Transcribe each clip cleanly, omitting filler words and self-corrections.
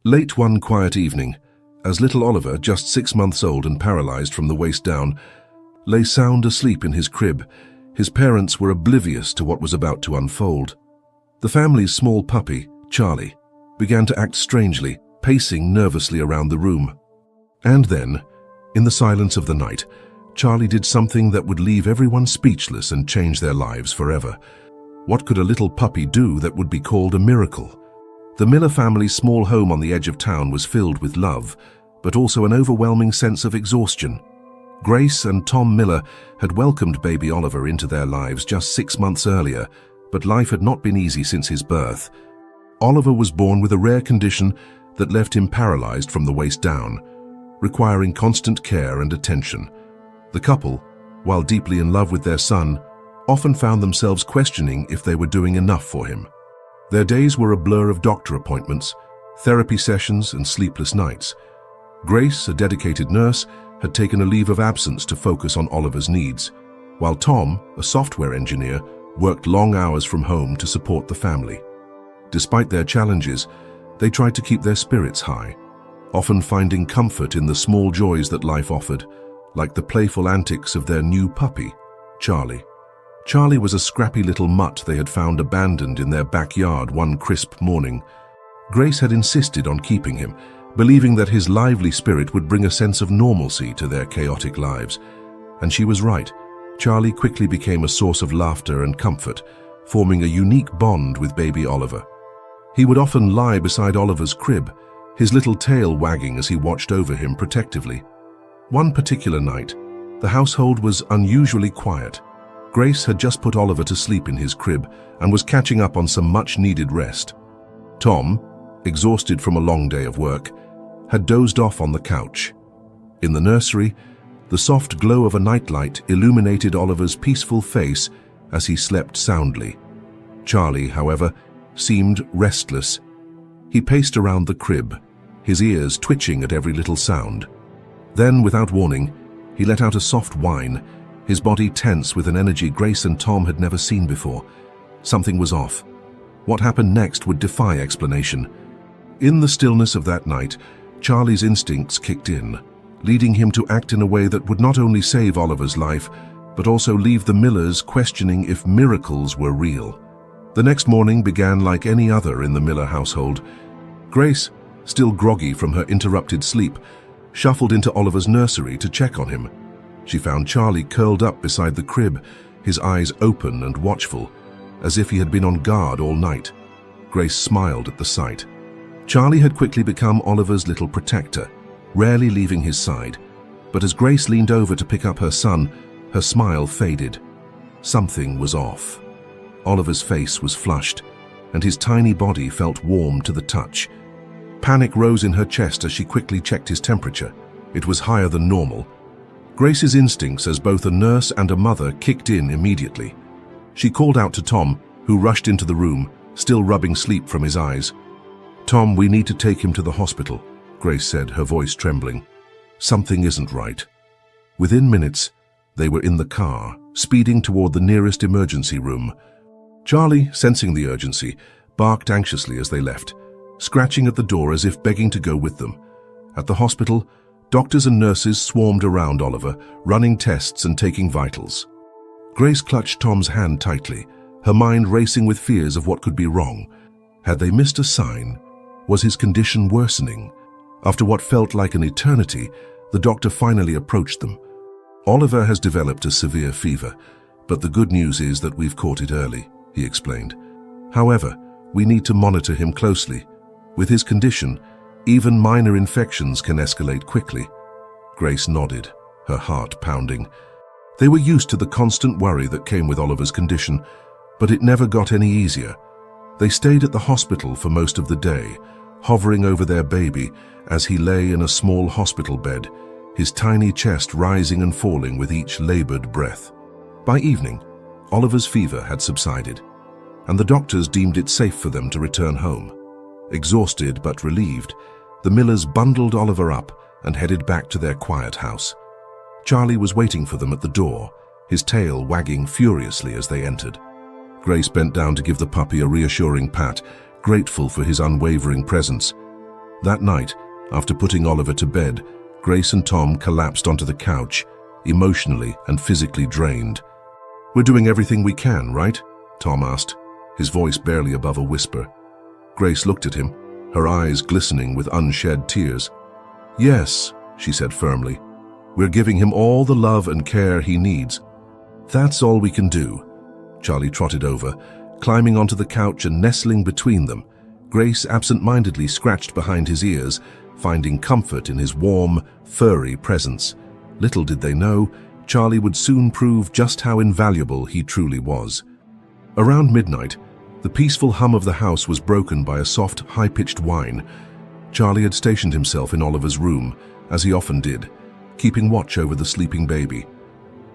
Late one quiet evening, as little Oliver, just 6 months old and paralyzed from the waist down, lay sound asleep in his crib, his parents were oblivious to what was about to unfold. The family's small puppy, Charlie, began to act strangely, pacing nervously around the room. And then, in the silence of the night, Charlie did something that would leave everyone speechless and change their lives forever. What could a little puppy do that would be called a miracle? The Miller family's small home on the edge of town was filled with love, but also an overwhelming sense of exhaustion. Grace and Tom Miller had welcomed baby Oliver into their lives just 6 months earlier, but life had not been easy since his birth. Oliver was born with a rare condition that left him paralyzed from the waist down, requiring constant care and attention. The couple, while deeply in love with their son, often found themselves questioning if they were doing enough for him. Their days were a blur of doctor appointments, therapy sessions, and sleepless nights. Grace, a dedicated nurse, had taken a leave of absence to focus on Oliver's needs, while Tom, a software engineer, worked long hours from home to support the family. Despite their challenges, they tried to keep their spirits high, often finding comfort in the small joys that life offered, like the playful antics of their new puppy, Charlie. Charlie was a scrappy little mutt they had found abandoned in their backyard one crisp morning. Grace had insisted on keeping him, believing that his lively spirit would bring a sense of normalcy to their chaotic lives. And she was right. Charlie quickly became a source of laughter and comfort, forming a unique bond with baby Oliver. He would often lie beside Oliver's crib, his little tail wagging as he watched over him protectively. One particular night, the household was unusually quiet. Grace had just put Oliver to sleep in his crib and was catching up on some much-needed rest. Tom, exhausted from a long day of work, had dozed off on the couch. In the nursery, the soft glow of a nightlight illuminated Oliver's peaceful face as he slept soundly. Charlie, however, seemed restless. He paced around the crib, his ears twitching at every little sound. Then, without warning, he let out a soft whine, his body tense with an energy Grace and Tom had never seen before. Something was off. What happened next would defy explanation. In the stillness of that night, Charlie's instincts kicked in, leading him to act in a way that would not only save Oliver's life, but also leave the Millers questioning if miracles were real. The next morning began like any other in the Miller household. Grace, still groggy from her interrupted sleep, shuffled into Oliver's nursery to check on him. She found Charlie curled up beside the crib, his eyes open and watchful, as if he had been on guard all night. Grace smiled at the sight. Charlie had quickly become Oliver's little protector, rarely leaving his side. But as Grace leaned over to pick up her son, her smile faded. Something was off. Oliver's face was flushed, and his tiny body felt warm to the touch. Panic rose in her chest as she quickly checked his temperature. It was higher than normal. Grace's instincts as both a nurse and a mother kicked in immediately. She called out to Tom, who rushed into the room, still rubbing sleep from his eyes. "Tom, we need to take him to the hospital," Grace said, her voice trembling. "Something isn't right." Within minutes, they were in the car, speeding toward the nearest emergency room. Charlie, sensing the urgency, barked anxiously as they left, scratching at the door as if begging to go with them. At the hospital, doctors and nurses swarmed around Oliver, running tests and taking vitals. Grace clutched Tom's hand tightly, her mind racing with fears of what could be wrong. Had they missed a sign? Was his condition worsening? After what felt like an eternity, the doctor finally approached them. "Oliver has developed a severe fever, but the good news is that we've caught it early," he explained. "However, we need to monitor him closely. With his condition, even minor infections can escalate quickly." Grace nodded, her heart pounding. They were used to the constant worry that came with Oliver's condition, but it never got any easier. They stayed at the hospital for most of the day, hovering over their baby as he lay in a small hospital bed, his tiny chest rising and falling with each labored breath. By evening, Oliver's fever had subsided, and the doctors deemed it safe for them to return home. Exhausted but relieved, the Millers bundled Oliver up and headed back to their quiet house. Charlie was waiting for them at the door, his tail wagging furiously as they entered. Grace bent down to give the puppy a reassuring pat, grateful for his unwavering presence. That night, after putting Oliver to bed, Grace and Tom collapsed onto the couch, emotionally and physically drained. "We're doing everything we can, right?" Tom asked, his voice barely above a whisper. Grace looked at him, her eyes glistening with unshed tears. "Yes," she said firmly. "We're giving him all the love and care he needs." "That's all we can do." Charlie trotted over, climbing onto the couch and nestling between them. Grace absent-mindedly scratched behind his ears, finding comfort in his warm, furry presence. Little did they know, Charlie would soon prove just how invaluable he truly was. Around midnight, the peaceful hum of the house was broken by a soft, high-pitched whine. Charlie had stationed himself in Oliver's room, as he often did, keeping watch over the sleeping baby.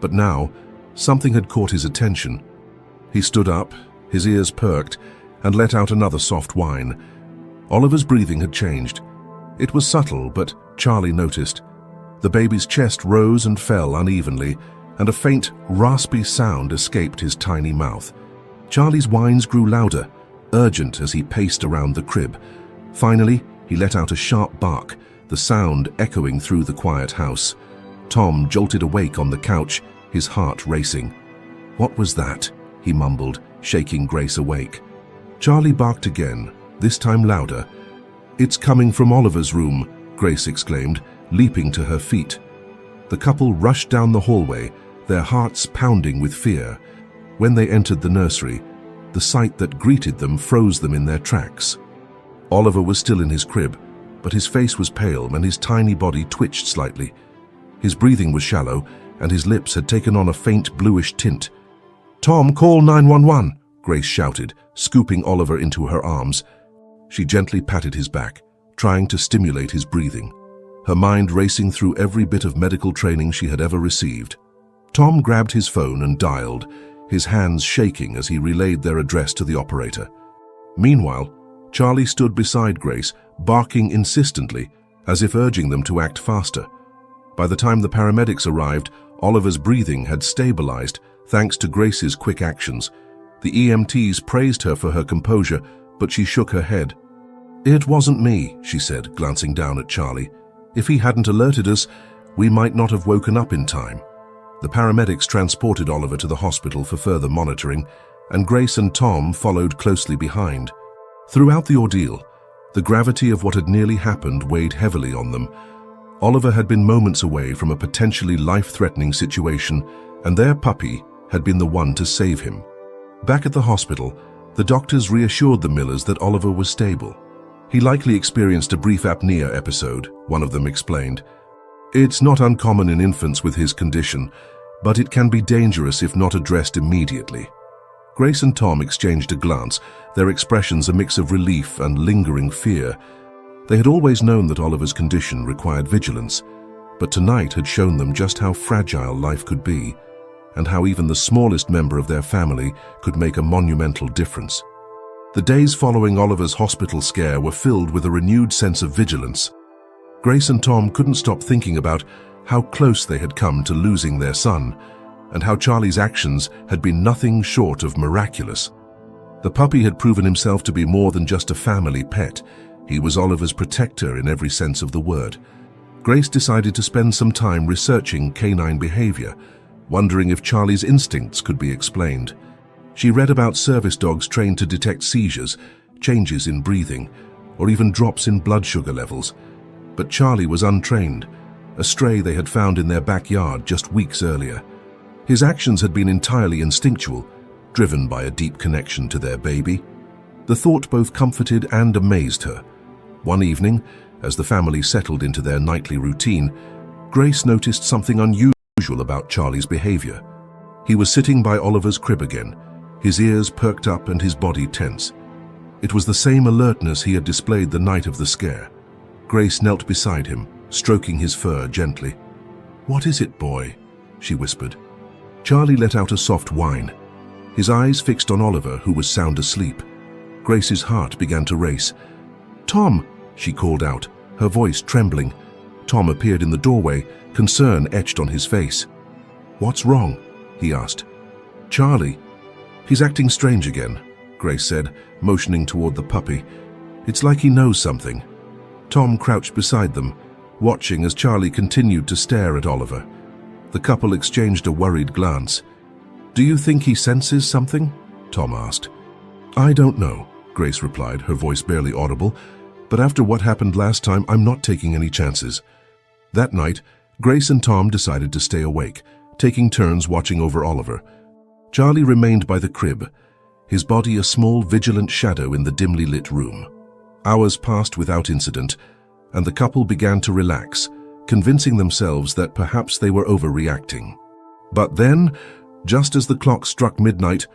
But now, something had caught his attention. He stood up, his ears perked, and let out another soft whine. Oliver's breathing had changed. It was subtle, but Charlie noticed. The baby's chest rose and fell unevenly, and a faint, raspy sound escaped his tiny mouth. Charlie's whines grew louder, urgent as he paced around the crib. Finally, he let out a sharp bark, the sound echoing through the quiet house. Tom jolted awake on the couch, his heart racing. "What was that?" he mumbled, shaking Grace awake. Charlie barked again, this time louder. "It's coming from Oliver's room," Grace exclaimed, leaping to her feet. The couple rushed down the hallway, their hearts pounding with fear. When they entered the nursery, the sight that greeted them froze them in their tracks. Oliver was still in his crib, but his face was pale and his tiny body twitched slightly. His breathing was shallow, and his lips had taken on a faint bluish tint. "Tom, call 911!" Grace shouted, scooping Oliver into her arms. She gently patted his back, trying to stimulate his breathing, her mind racing through every bit of medical training she had ever received. Tom grabbed his phone and dialed, his hands shaking as he relayed their address to the operator. Meanwhile, Charlie stood beside Grace, barking insistently, as if urging them to act faster. By the time the paramedics arrived, Oliver's breathing had stabilized thanks to Grace's quick actions. The EMTs praised her for her composure, but she shook her head. "It wasn't me," she said, glancing down at Charlie. "If he hadn't alerted us, we might not have woken up in time." The paramedics transported Oliver to the hospital for further monitoring, and Grace and Tom followed closely behind. Throughout the ordeal, the gravity of what had nearly happened weighed heavily on them. Oliver had been moments away from a potentially life-threatening situation, and their puppy had been the one to save him. Back at the hospital, the doctors reassured the Millers that Oliver was stable. He likely experienced a brief apnea episode, one of them explained. "It's not uncommon in infants with his condition, but it can be dangerous if not addressed immediately." Grace and Tom exchanged a glance, their expressions a mix of relief and lingering fear. They had always known that Oliver's condition required vigilance, but tonight had shown them just how fragile life could be, and how even the smallest member of their family could make a monumental difference. The days following Oliver's hospital scare were filled with a renewed sense of vigilance. Grace and Tom couldn't stop thinking about how close they had come to losing their son, and how Charlie's actions had been nothing short of miraculous. The puppy had proven himself to be more than just a family pet. He was Oliver's protector in every sense of the word. Grace decided to spend some time researching canine behavior, wondering if Charlie's instincts could be explained. She read about service dogs trained to detect seizures, changes in breathing, or even drops in blood sugar levels. But Charlie was untrained, a stray they had found in their backyard just weeks earlier. His actions had been entirely instinctual, driven by a deep connection to their baby. The thought both comforted and amazed her. One evening, as the family settled into their nightly routine, Grace noticed something unusual about Charlie's behavior. He was sitting by Oliver's crib again, his ears perked up and his body tense. It was the same alertness he had displayed the night of the scare. Grace knelt beside him, stroking his fur gently. "What is it, boy?" she whispered. Charlie let out a soft whine, his eyes fixed on Oliver, who was sound asleep. Grace's heart began to race. "Tom!" she called out, her voice trembling. Tom appeared in the doorway, concern etched on his face. "What's wrong?" he asked. "Charlie. He's acting strange again," Grace said, motioning toward the puppy. "It's like he knows something." Tom crouched beside them, watching as Charlie continued to stare at Oliver. The couple exchanged a worried glance. "Do you think he senses something?" Tom asked. "I don't know," Grace replied, her voice barely audible, "but after what happened last time, I'm not taking any chances." That night, Grace and Tom decided to stay awake, taking turns watching over Oliver. Charlie remained by the crib, his body a small, vigilant shadow in the dimly lit room. Hours passed without incident, and the couple began to relax, convincing themselves that perhaps they were overreacting. But then, just as the clock struck midnight,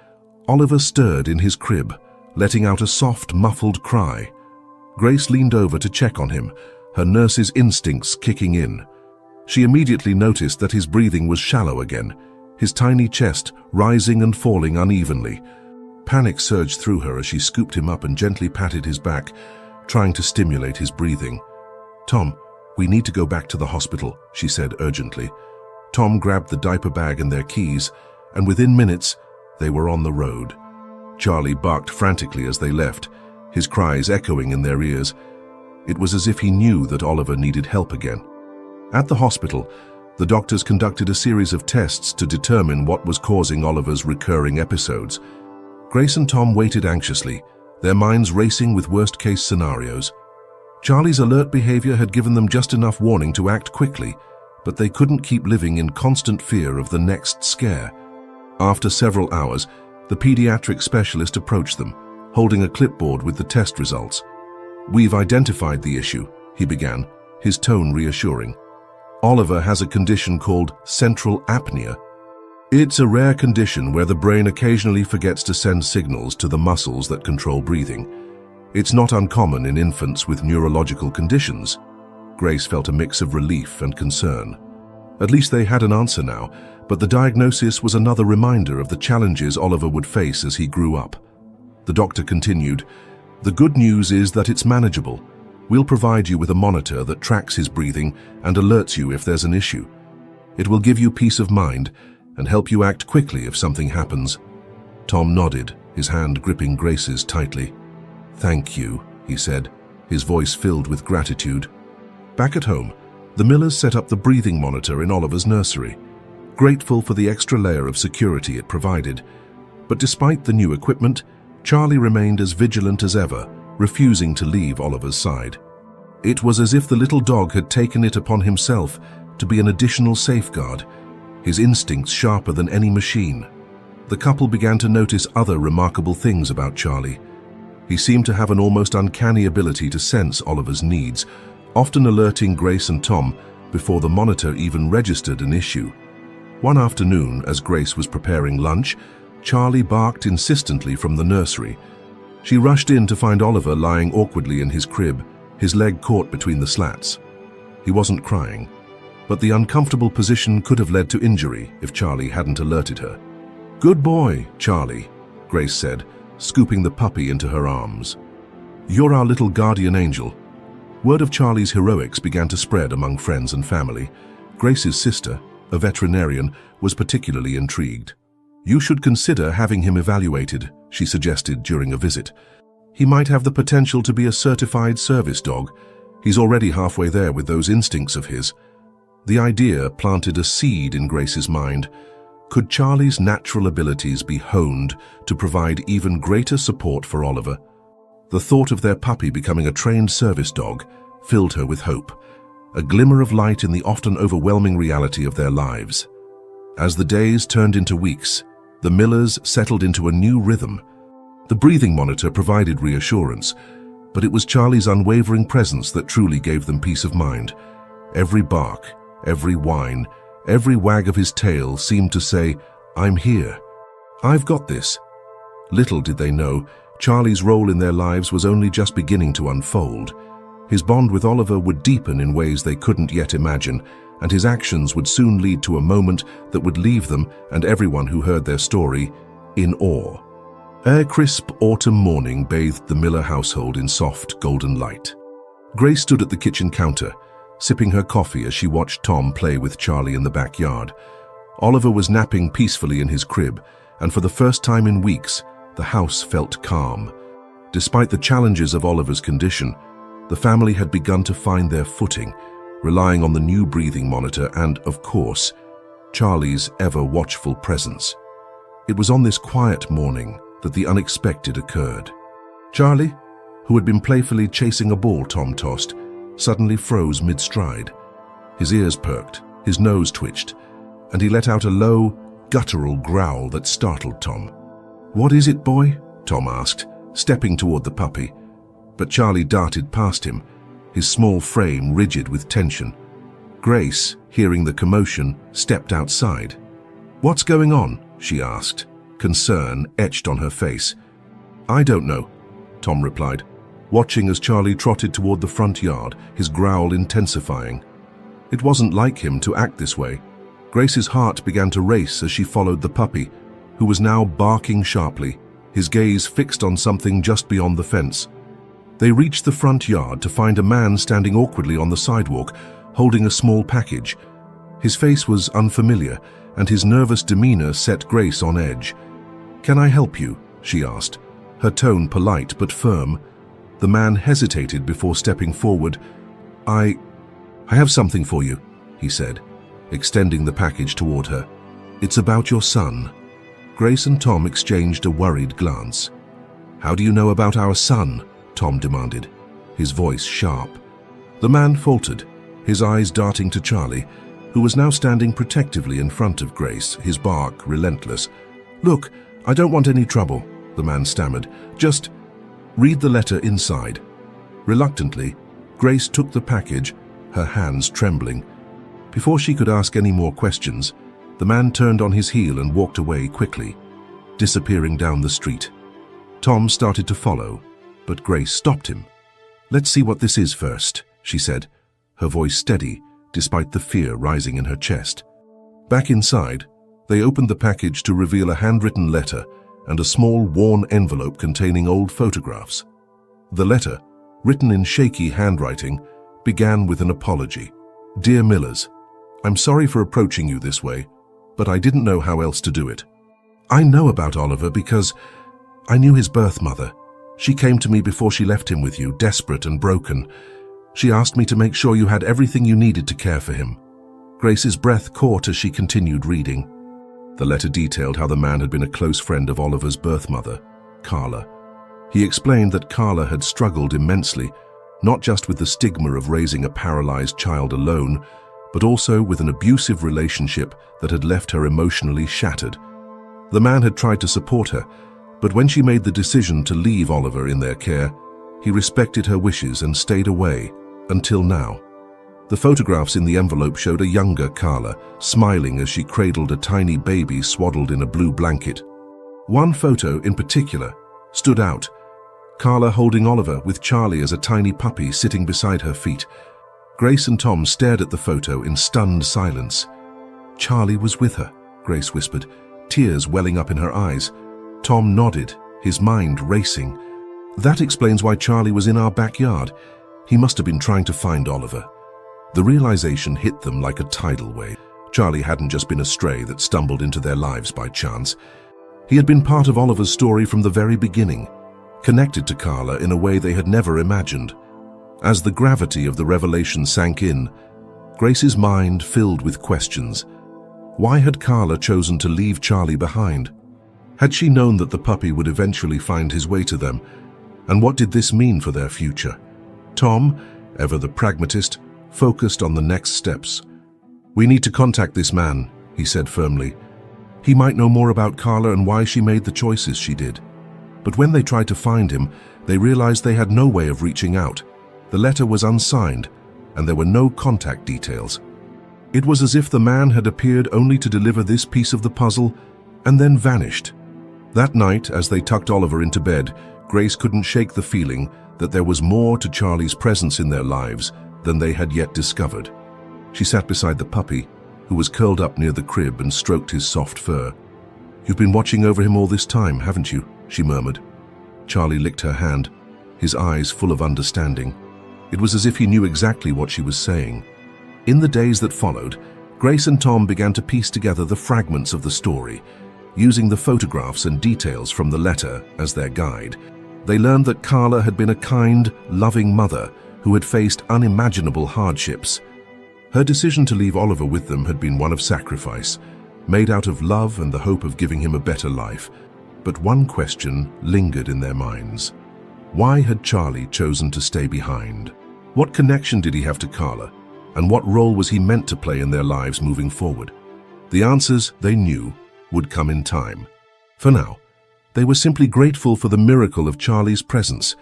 Oliver stirred in his crib, letting out a soft, muffled cry. Grace leaned over to check on him, her nurse's instincts kicking in. She immediately noticed that his breathing was shallow again, his tiny chest rising and falling unevenly. Panic surged through her as she scooped him up and gently patted his back, trying to stimulate his breathing. "Tom, we need to go back to the hospital," she said urgently. Tom grabbed the diaper bag and their keys, and within minutes, they were on the road. Charlie barked frantically as they left, his cries echoing in their ears. It was as if he knew that Oliver needed help again. At the hospital, the doctors conducted a series of tests to determine what was causing Oliver's recurring episodes. Grace and Tom waited anxiously, their minds racing with worst-case scenarios. Charlie's alert behavior had given them just enough warning to act quickly, but they couldn't keep living in constant fear of the next scare. After several hours, the pediatric specialist approached them, holding a clipboard with the test results. "We've identified the issue," he began, his tone reassuring. "Oliver has a condition called central apnea. It's a rare condition where the brain occasionally forgets to send signals to the muscles that control breathing. It's not uncommon in infants with neurological conditions." Grace felt a mix of relief and concern. At least they had an answer now, but the diagnosis was another reminder of the challenges Oliver would face as he grew up. The doctor continued, "The good news is that it's manageable. We'll provide you with a monitor that tracks his breathing and alerts you if there's an issue. It will give you peace of mind and help you act quickly if something happens." Tom nodded, his hand gripping Grace's tightly. "Thank you," he said, his voice filled with gratitude. Back at home, the Millers set up the breathing monitor in Oliver's nursery, grateful for the extra layer of security it provided. But despite the new equipment, Charlie remained as vigilant as ever, refusing to leave Oliver's side. It was as if the little dog had taken it upon himself to be an additional safeguard, his instincts sharper than any machine. The couple began to notice other remarkable things about Charlie. He seemed to have an almost uncanny ability to sense Oliver's needs, often alerting Grace and Tom before the monitor even registered an issue. One afternoon, as Grace was preparing lunch, Charlie barked insistently from the nursery. She rushed in to find Oliver lying awkwardly in his crib, his leg caught between the slats. He wasn't crying, but the uncomfortable position could have led to injury if Charlie hadn't alerted her. "Good boy, Charlie," Grace said, scooping the puppy into her arms. "You're our little guardian angel." Word of Charlie's heroics began to spread among friends and family. Grace's sister, a veterinarian, was particularly intrigued. "You should consider having him evaluated," she suggested during a visit. "He might have the potential to be a certified service dog. He's already halfway there with those instincts of his." The idea planted a seed in Grace's mind. Could Charlie's natural abilities be honed to provide even greater support for Oliver? The thought of their puppy becoming a trained service dog filled her with hope, a glimmer of light in the often overwhelming reality of their lives. As the days turned into weeks, the Millers settled into a new rhythm. The breathing monitor provided reassurance, but it was Charlie's unwavering presence that truly gave them peace of mind. Every bark, every whine, every wag of his tail seemed to say, "I'm here. I've got this." Little did they know, Charlie's role in their lives was only just beginning to unfold. His bond with Oliver would deepen in ways they couldn't yet imagine, and his actions would soon lead to a moment that would leave them and everyone who heard their story in awe. A crisp autumn morning bathed the Miller household in soft, golden light. Grace stood at the kitchen counter, sipping her coffee as she watched Tom play with Charlie in the backyard. Oliver was napping peacefully in his crib, and for the first time in weeks, the house felt calm. Despite the challenges of Oliver's condition, The family had begun to find their footing, relying on the new breathing monitor and, of course, Charlie's ever-watchful presence. It was on this quiet morning that the unexpected occurred. Charlie, who had been playfully chasing a ball Tom tossed, suddenly froze mid-stride. His ears perked, his nose twitched, and he let out a low, guttural growl that startled Tom. "What is it, boy?" Tom asked, stepping toward the puppy. But Charlie darted past him, his small frame rigid with tension. Grace, hearing the commotion, stepped outside. "What's going on?" she asked, concern etched on her face. "I don't know," Tom replied, watching as Charlie trotted toward the front yard, his growl intensifying. It wasn't like him to act this way. Grace's heart began to race as she followed the puppy, who was now barking sharply, his gaze fixed on something just beyond the fence. They reached the front yard to find a man standing awkwardly on the sidewalk, holding a small package. His face was unfamiliar, and his nervous demeanor set Grace on edge. "Can I help you?" she asked, her tone polite but firm. The man hesitated before stepping forward. I have something for you," he said, extending the package toward her. "It's about your son." Grace and Tom exchanged a worried glance. "How do you know about our son?" Tom demanded, his voice sharp. The man faltered, his eyes darting to Charlie, who was now standing protectively in front of Grace, his bark relentless. "Look, I don't want any trouble," the man stammered. "Just read the letter inside." Reluctantly, Grace took the package, her hands trembling. Before she could ask any more questions, the man turned on his heel and walked away quickly, disappearing down the street. Tom started to follow, but Grace stopped him. "Let's see what this is first," she said, her voice steady despite the fear rising in her chest. Back inside, they opened the package to reveal a handwritten letter and a small, worn envelope containing old photographs. The letter, written in shaky handwriting, began with an apology. "Dear Millers, I'm sorry for approaching you this way, but I didn't know how else to do it. I know about Oliver because I knew his birth mother. She came to me before she left him with you, desperate and broken. She asked me to make sure you had everything you needed to care for him." Grace's breath caught as she continued reading. The letter detailed how the man had been a close friend of Oliver's birth mother, Carla. He explained that Carla had struggled immensely, not just with the stigma of raising a paralyzed child alone, but also with an abusive relationship that had left her emotionally shattered. The man had tried to support her, but when she made the decision to leave Oliver in their care, he respected her wishes and stayed away, until now. The photographs in the envelope showed a younger Carla, smiling as she cradled a tiny baby swaddled in a blue blanket. One photo in particular stood out, Carla holding Oliver with Charlie as a tiny puppy sitting beside her feet. Grace and Tom stared at the photo in stunned silence. "Charlie was with her," Grace whispered, tears welling up in her eyes. Tom nodded, his mind racing. "That explains why Charlie was in our backyard. He must have been trying to find Oliver." The realization hit them like a tidal wave. Charlie hadn't just been a stray that stumbled into their lives by chance. He had been part of Oliver's story from the very beginning, connected to Carla in a way they had never imagined. As the gravity of the revelation sank in, Grace's mind filled with questions. Why had Carla chosen to leave Charlie behind? Had she known that the puppy would eventually find his way to them? And what did this mean for their future? Tom, ever the pragmatist, focused on the next steps. "We need to contact this man," he said firmly. "He might know more about Carla and why she made the choices she did." But when they tried to find him, they realized they had no way of reaching out. The letter was unsigned, and there were no contact details. It was as if the man had appeared only to deliver this piece of the puzzle and then vanished. That night, as they tucked Oliver into bed, Grace couldn't shake the feeling that there was more to Charlie's presence in their lives than they had yet discovered. She sat beside the puppy, who was curled up near the crib, and stroked his soft fur. "You've been watching over him all this time, haven't you?" she murmured. Charlie licked her hand, his eyes full of understanding. It was as if he knew exactly what she was saying. In the days that followed, Grace and Tom began to piece together the fragments of the story, using the photographs and details from the letter as their guide. They learned that Carla had been a kind, loving mother who had faced unimaginable hardships. Her decision to leave Oliver with them had been one of sacrifice, made out of love and the hope of giving him a better life. But one question lingered in their minds. Why had Charlie chosen to stay behind? What connection did he have to Carla? And what role was he meant to play in their lives moving forward? The answers, they knew, would come in time. For now, they were simply grateful for the miracle of Charlie's presence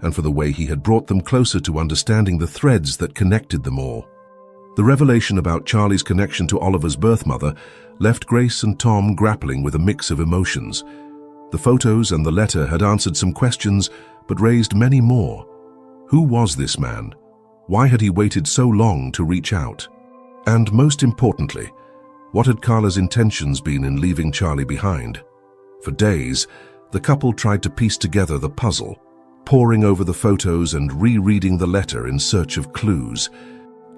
and for the way he had brought them closer to understanding the threads that connected them all. The revelation about Charlie's connection to Oliver's birth mother left Grace and Tom grappling with a mix of emotions. The photos and the letter had answered some questions, but raised many more. Who was this man? Why had he waited so long to reach out? And most importantly, what had Carla's intentions been in leaving Charlie behind? For days, the couple tried to piece together the puzzle, poring over the photos and rereading the letter in search of clues.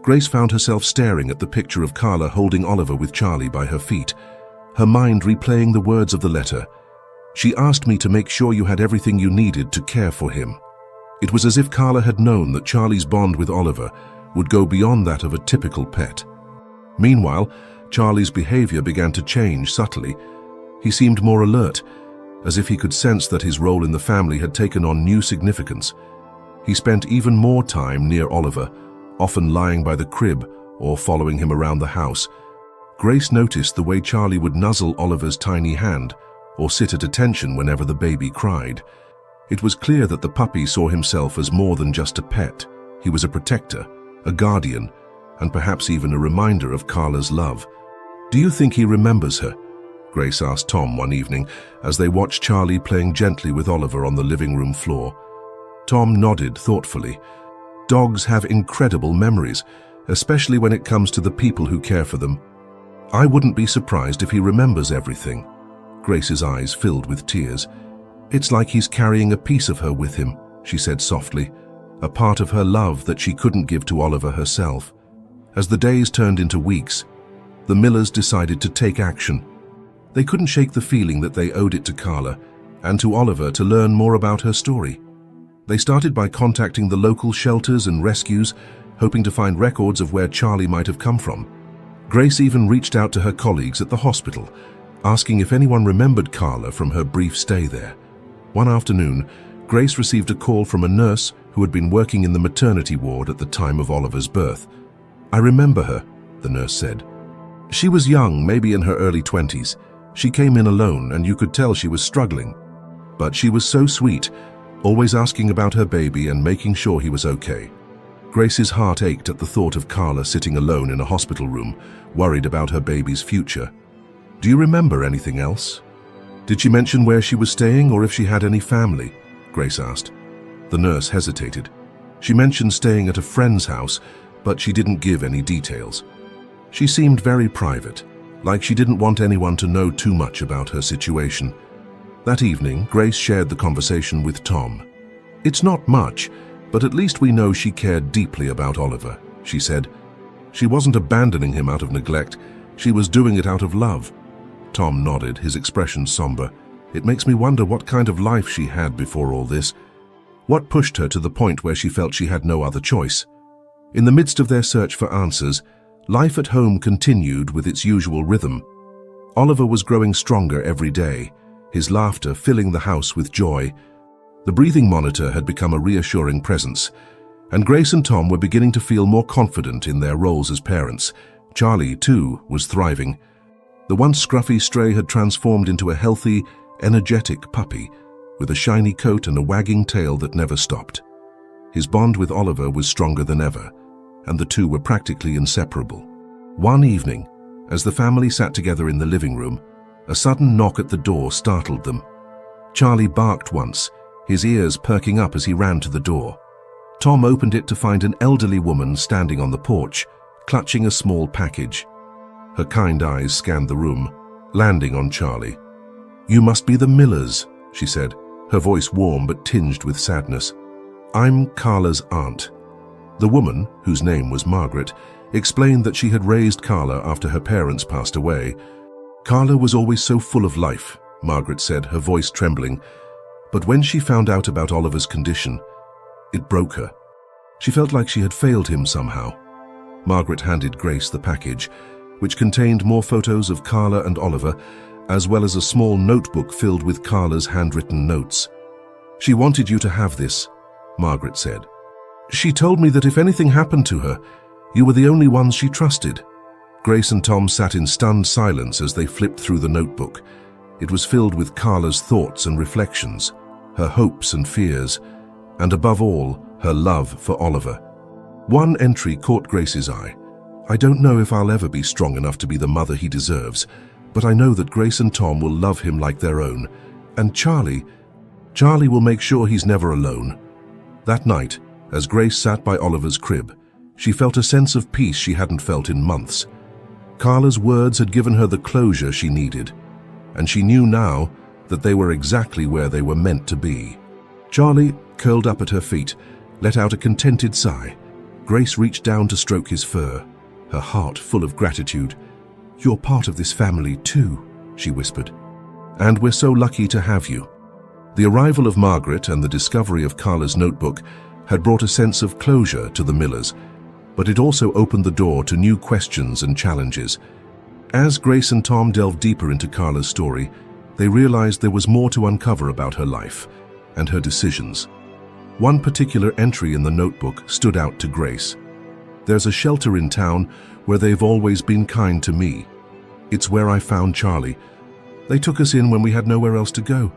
Grace found herself staring at the picture of Carla holding Oliver with Charlie by her feet, her mind replaying the words of the letter. She asked me to make sure you had everything you needed to care for him. It was as if Carla had known that Charlie's bond with Oliver would go beyond that of a typical pet. Meanwhile, Charlie's behavior began to change subtly. He seemed more alert, as if he could sense that his role in the family had taken on new significance. He spent even more time near Oliver, often lying by the crib or following him around the house. Grace noticed the way Charlie would nuzzle Oliver's tiny hand or sit at attention whenever the baby cried. It was clear that the puppy saw himself as more than just a pet. He was a protector, a guardian, and perhaps even a reminder of Carla's love. "Do you think he remembers her?" Grace asked Tom one evening as they watched Charlie playing gently with Oliver on the living room floor. Tom nodded thoughtfully. Dogs have incredible memories, especially when it comes to the people who care for them. "I wouldn't be surprised if he remembers everything." Grace's eyes filled with tears. "It's like he's carrying a piece of her with him," she said softly, a part of her love that she couldn't give to Oliver herself. As the days turned into weeks, the Millers decided to take action. They couldn't shake the feeling that they owed it to Carla and to Oliver to learn more about her story. They started by contacting the local shelters and rescues, hoping to find records of where Charlie might have come from. Grace even reached out to her colleagues at the hospital, asking if anyone remembered Carla from her brief stay there. One afternoon, Grace received a call from a nurse who had been working in the maternity ward at the time of Oliver's birth. "I remember her," the nurse said. "She was young, maybe in her early 20s. She came in alone and you could tell she was struggling. But she was so sweet, always asking about her baby and making sure he was okay." Grace's heart ached at the thought of Carla sitting alone in a hospital room, worried about her baby's future. "Do you remember anything else? Did she mention where she was staying or if she had any family?" Grace asked. The nurse hesitated. She mentioned staying at a friend's house, but she didn't give any details. She seemed very private, like she didn't want anyone to know too much about her situation. That evening, Grace shared the conversation with Tom. "It's not much, but at least we know she cared deeply about Oliver," she said. "She wasn't abandoning him out of neglect, she was doing it out of love." Tom nodded, his expression somber. "It makes me wonder what kind of life she had before all this. What pushed her to the point where she felt she had no other choice?" In the midst of their search for answers, life at home continued with its usual rhythm. Oliver was growing stronger every day, his laughter filling the house with joy. The breathing monitor had become a reassuring presence, and Grace and Tom were beginning to feel more confident in their roles as parents. Charlie, too, was thriving. The once scruffy stray had transformed into a healthy, energetic puppy, with a shiny coat and a wagging tail that never stopped. His bond with Oliver was stronger than ever, and the two were practically inseparable. One evening, as the family sat together in the living room, a sudden knock at the door startled them. Charlie barked once, his ears perking up as he ran to the door. Tom opened it to find an elderly woman standing on the porch, clutching a small package. Her kind eyes scanned the room, landing on Charlie. "You must be the Millers," she said, her voice warm but tinged with sadness. "I'm Carla's aunt." The woman, whose name was Margaret, explained that she had raised Carla after her parents passed away. "Carla was always so full of life," Margaret said, her voice trembling. "But when she found out about Oliver's condition, it broke her. She felt like she had failed him somehow. Margaret handed Grace the package, which contained more photos of Carla and Oliver, as well as a small notebook filled with Carla's handwritten notes. "She wanted you to have this," Margaret said. "She told me that if anything happened to her, you were the only ones she trusted." Grace and Tom sat in stunned silence as they flipped through the notebook. It was filled with Carla's thoughts and reflections, her hopes and fears, and above all, her love for Oliver. One entry caught Grace's eye. "I don't know if I'll ever be strong enough to be the mother he deserves, but I know that Grace and Tom will love him like their own. And Charlie will make sure he's never alone." That night, as Grace sat by Oliver's crib, she felt a sense of peace she hadn't felt in months. Carla's words had given her the closure she needed, and she knew now that they were exactly where they were meant to be. Charlie, curled up at her feet, let out a contented sigh. Grace reached down to stroke his fur, her heart full of gratitude. "You're part of this family too," she whispered. "And we're so lucky to have you." The arrival of Margaret and the discovery of Carla's notebook had brought a sense of closure to the Millers, but it also opened the door to new questions and challenges. As Grace and Tom delved deeper into Carla's story, they realized there was more to uncover about her life and her decisions. One particular entry in the notebook stood out to Grace. "There's a shelter in town where they've always been kind to me. It's where I found Charlie. They took us in when we had nowhere else to go.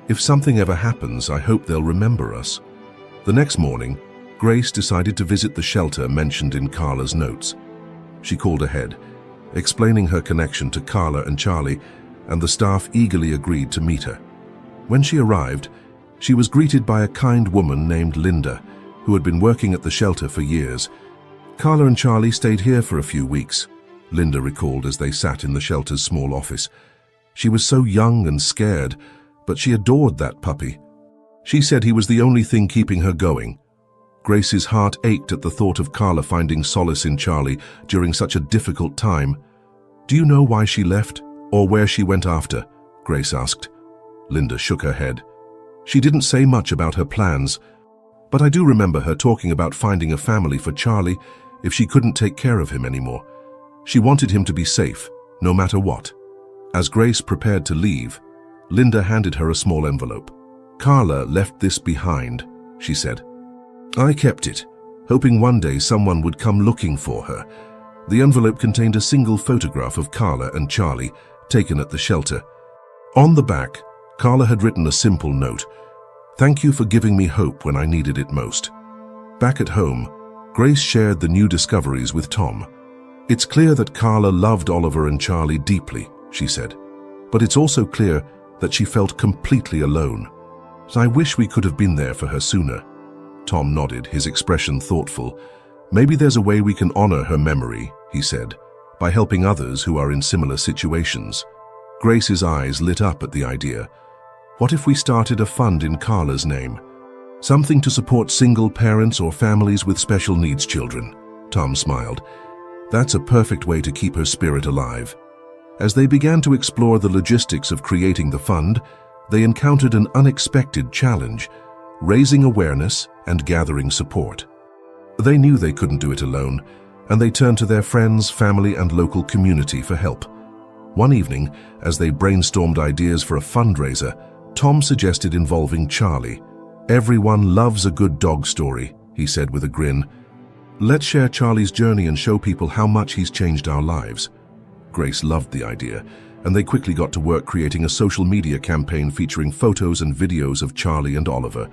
If something ever happens, I hope they'll remember us." The next morning, Grace decided to visit the shelter mentioned in Carla's notes. She called ahead, explaining her connection to Carla and Charlie, and the staff eagerly agreed to meet her. When she arrived, she was greeted by a kind woman named Linda, who had been working at the shelter for years. "Carla and Charlie stayed here for a few weeks," Linda recalled as they sat in the shelter's small office. "She was so young and scared, but she adored that puppy. She said he was the only thing keeping her going." Grace's heart ached at the thought of Carla finding solace in Charlie during such a difficult time. "Do you know why she left, or where she went after?" Grace asked. Linda shook her head. "She didn't say much about her plans, but I do remember her talking about finding a family for Charlie if she couldn't take care of him anymore. She wanted him to be safe, no matter what." As Grace prepared to leave, Linda handed her a small envelope. "Carla left this behind," she said. "I kept it, hoping one day someone would come looking for her." The envelope contained a single photograph of Carla and Charlie, taken at the shelter. On the back, Carla had written a simple note: "Thank you for giving me hope when I needed it most." Back at home, Grace shared the new discoveries with Tom. "It's clear that Carla loved Oliver and Charlie deeply," she said, "but it's also clear that she felt completely alone. I wish we could have been there for her sooner." Tom nodded, his expression thoughtful. "Maybe there's a way we can honor her memory," he said, "by helping others who are in similar situations." Grace's eyes lit up at the idea. "What if we started a fund in Carla's name? Something to support single parents or families with special needs children?" Tom smiled. "That's a perfect way to keep her spirit alive." As they began to explore the logistics of creating the fund, they encountered an unexpected challenge: raising awareness and gathering support. They knew they couldn't do it alone, and they turned to their friends, family, and local community for help. One evening, as they brainstormed ideas for a fundraiser, Tom suggested involving Charlie. "Everyone loves a good dog story," he said with a grin. "Let's share Charlie's journey and show people how much he's changed our lives." Grace loved the idea, and they quickly got to work creating a social media campaign featuring photos and videos of Charlie and Oliver.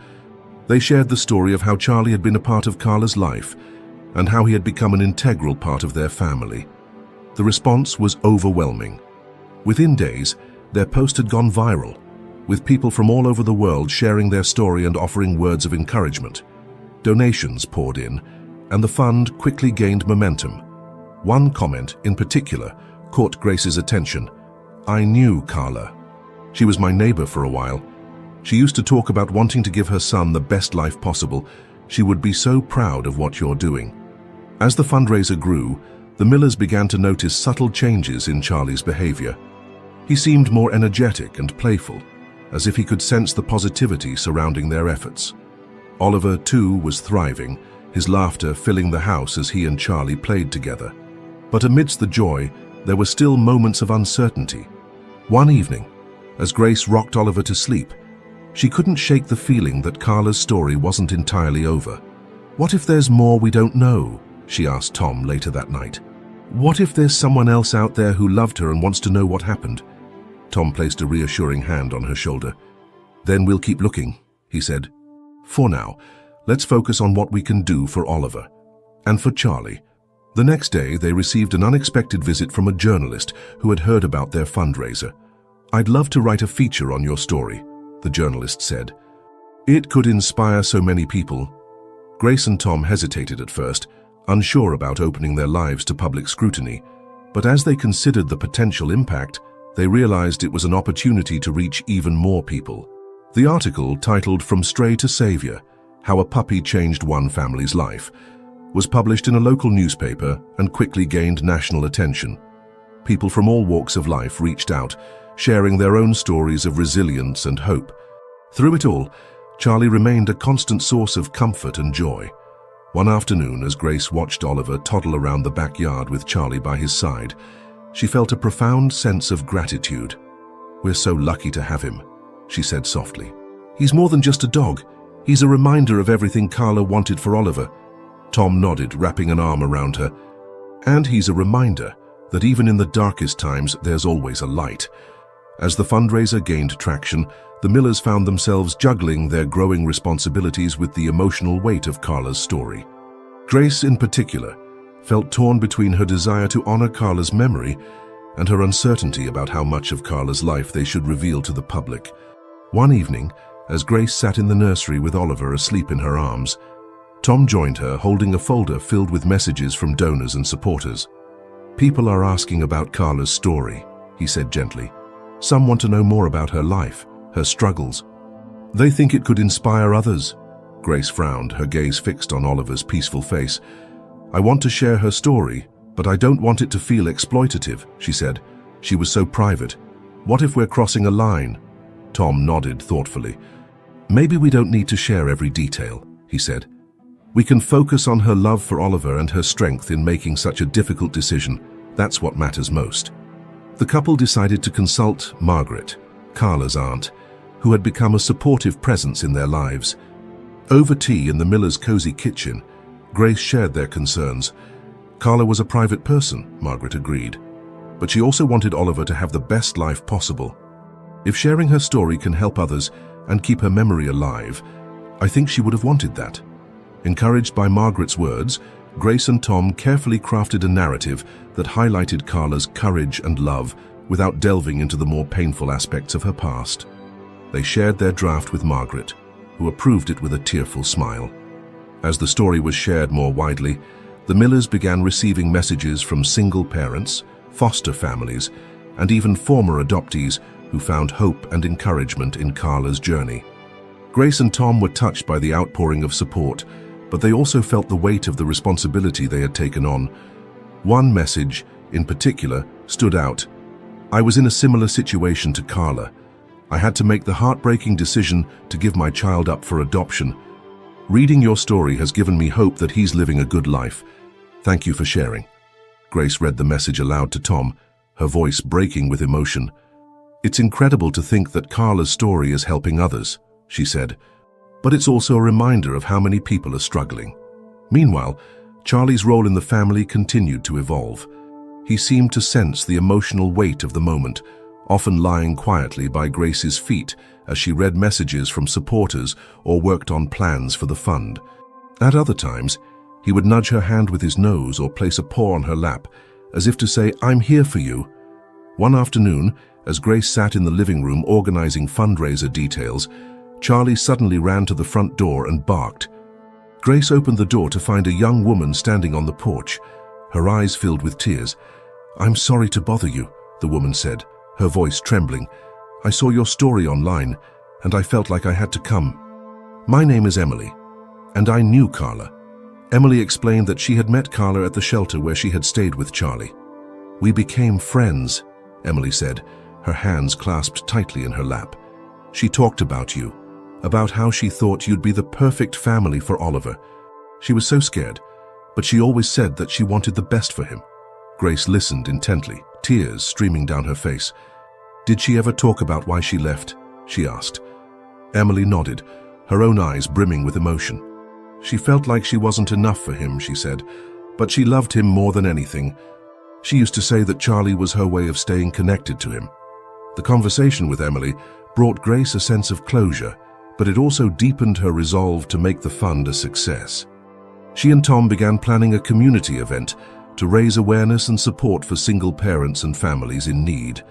They shared the story of how Charlie had been a part of Carla's life and how he had become an integral part of their family. The response was overwhelming. Within days, their post had gone viral, with people from all over the world sharing their story and offering words of encouragement. Donations poured in, and the fund quickly gained momentum. One comment, in particular, caught Grace's attention. "I knew Carla. She was my neighbor for a while. She used to talk about wanting to give her son the best life possible. She would be so proud of what you're doing." As the fundraiser grew, the Millers began to notice subtle changes in Charlie's behavior. He seemed more energetic and playful, as if he could sense the positivity surrounding their efforts. Oliver, too, was thriving, his laughter filling the house as he and Charlie played together. But amidst the joy, there were still moments of uncertainty. One evening, as Grace rocked Oliver to sleep, she couldn't shake the feeling that Carla's story wasn't entirely over. "What if there's more we don't know?" she asked Tom later that night. "What if there's someone else out there who loved her and wants to know what happened?" Tom placed a reassuring hand on her shoulder. "Then we'll keep looking," he said. "For now, let's focus on what we can do for Oliver. And for Charlie." The next day, they received an unexpected visit from a journalist who had heard about their fundraiser. "I'd love to write a feature on your story," the journalist said. "It could inspire so many people." Grace and Tom hesitated at first, unsure about opening their lives to public scrutiny, but as they considered the potential impact, they realized it was an opportunity to reach even more people. The article, titled "From Stray to Savior: How a Puppy Changed One Family's Life," was published in a local newspaper and quickly gained national attention. People from all walks of life reached out, sharing their own stories of resilience and hope. Through it all, Charlie remained a constant source of comfort and joy. One afternoon, as Grace watched Oliver toddle around the backyard with Charlie by his side, she felt a profound sense of gratitude. "We're so lucky to have him," she said softly. "He's more than just a dog. He's a reminder of everything Carla wanted for Oliver." Tom nodded, wrapping an arm around her. "And he's a reminder that even in the darkest times, there's always a light." As the fundraiser gained traction, the Millers found themselves juggling their growing responsibilities with the emotional weight of Carla's story. Grace, in particular, felt torn between her desire to honor Carla's memory and her uncertainty about how much of Carla's life they should reveal to the public. One evening, as Grace sat in the nursery with Oliver asleep in her arms, Tom joined her, holding a folder filled with messages from donors and supporters. "People are asking about Carla's story," he said gently. "Some want to know more about her life, her struggles. They think it could inspire others." Grace frowned, her gaze fixed on Oliver's peaceful face. "I want to share her story, but I don't want it to feel exploitative," she said. "She was so private. What if we're crossing a line?" Tom nodded thoughtfully. "Maybe we don't need to share every detail," he said. "We can focus on her love for Oliver and her strength in making such a difficult decision. That's what matters most." The couple decided to consult Margaret, Carla's aunt, who had become a supportive presence in their lives. Over tea in the Millers' cozy kitchen, Grace shared their concerns. Carla was a private person, Margaret agreed, but she also wanted Oliver to have the best life possible. "If sharing her story can help others and keep her memory alive, I think she would have wanted that." Encouraged by Margaret's words, Grace and Tom carefully crafted a narrative that highlighted Carla's courage and love without delving into the more painful aspects of her past. They shared their draft with Margaret, who approved it with a tearful smile. As the story was shared more widely, the Millers began receiving messages from single parents, foster families, and even former adoptees who found hope and encouragement in Carla's journey. Grace and Tom were touched by the outpouring of support, but they also felt the weight of the responsibility they had taken on. One message, in particular, stood out. "I was in a similar situation to Carla. I had to make the heartbreaking decision to give my child up for adoption. Reading your story has given me hope that he's living a good life. Thank you for sharing." Grace read the message aloud to Tom, her voice breaking with emotion. "It's incredible to think that Carla's story is helping others," she said, "but it's also a reminder of how many people are struggling." Meanwhile, Charlie's role in the family continued to evolve. He seemed to sense the emotional weight of the moment, often lying quietly by Grace's feet as she read messages from supporters or worked on plans for the fund. At other times, he would nudge her hand with his nose or place a paw on her lap, as if to say, "I'm here for you." One afternoon, as Grace sat in the living room organizing fundraiser details, Charlie suddenly ran to the front door and barked. Grace opened the door to find a young woman standing on the porch, her eyes filled with tears. "I'm sorry to bother you," the woman said, her voice trembling. "I saw your story online, and I felt like I had to come. My name is Emily, and I knew Carla." Emily explained that she had met Carla at the shelter where she had stayed with Charlie. "We became friends," Emily said, her hands clasped tightly in her lap. "She talked about you, about how she thought you'd be the perfect family for Oliver. She was so scared, but she always said that she wanted the best for him. Grace listened intently, tears streaming down her face. "Did she ever talk about why she left?" she asked. Emily nodded, her own eyes brimming with emotion. "She felt like she wasn't enough for him," she said, "but she loved him more than anything. She used to say that Charlie was her way of staying connected to him." The conversation with Emily brought Grace a sense of closure, but it also deepened her resolve to make the fund a success. She and Tom began planning a community event to raise awareness and support for single parents and families in need.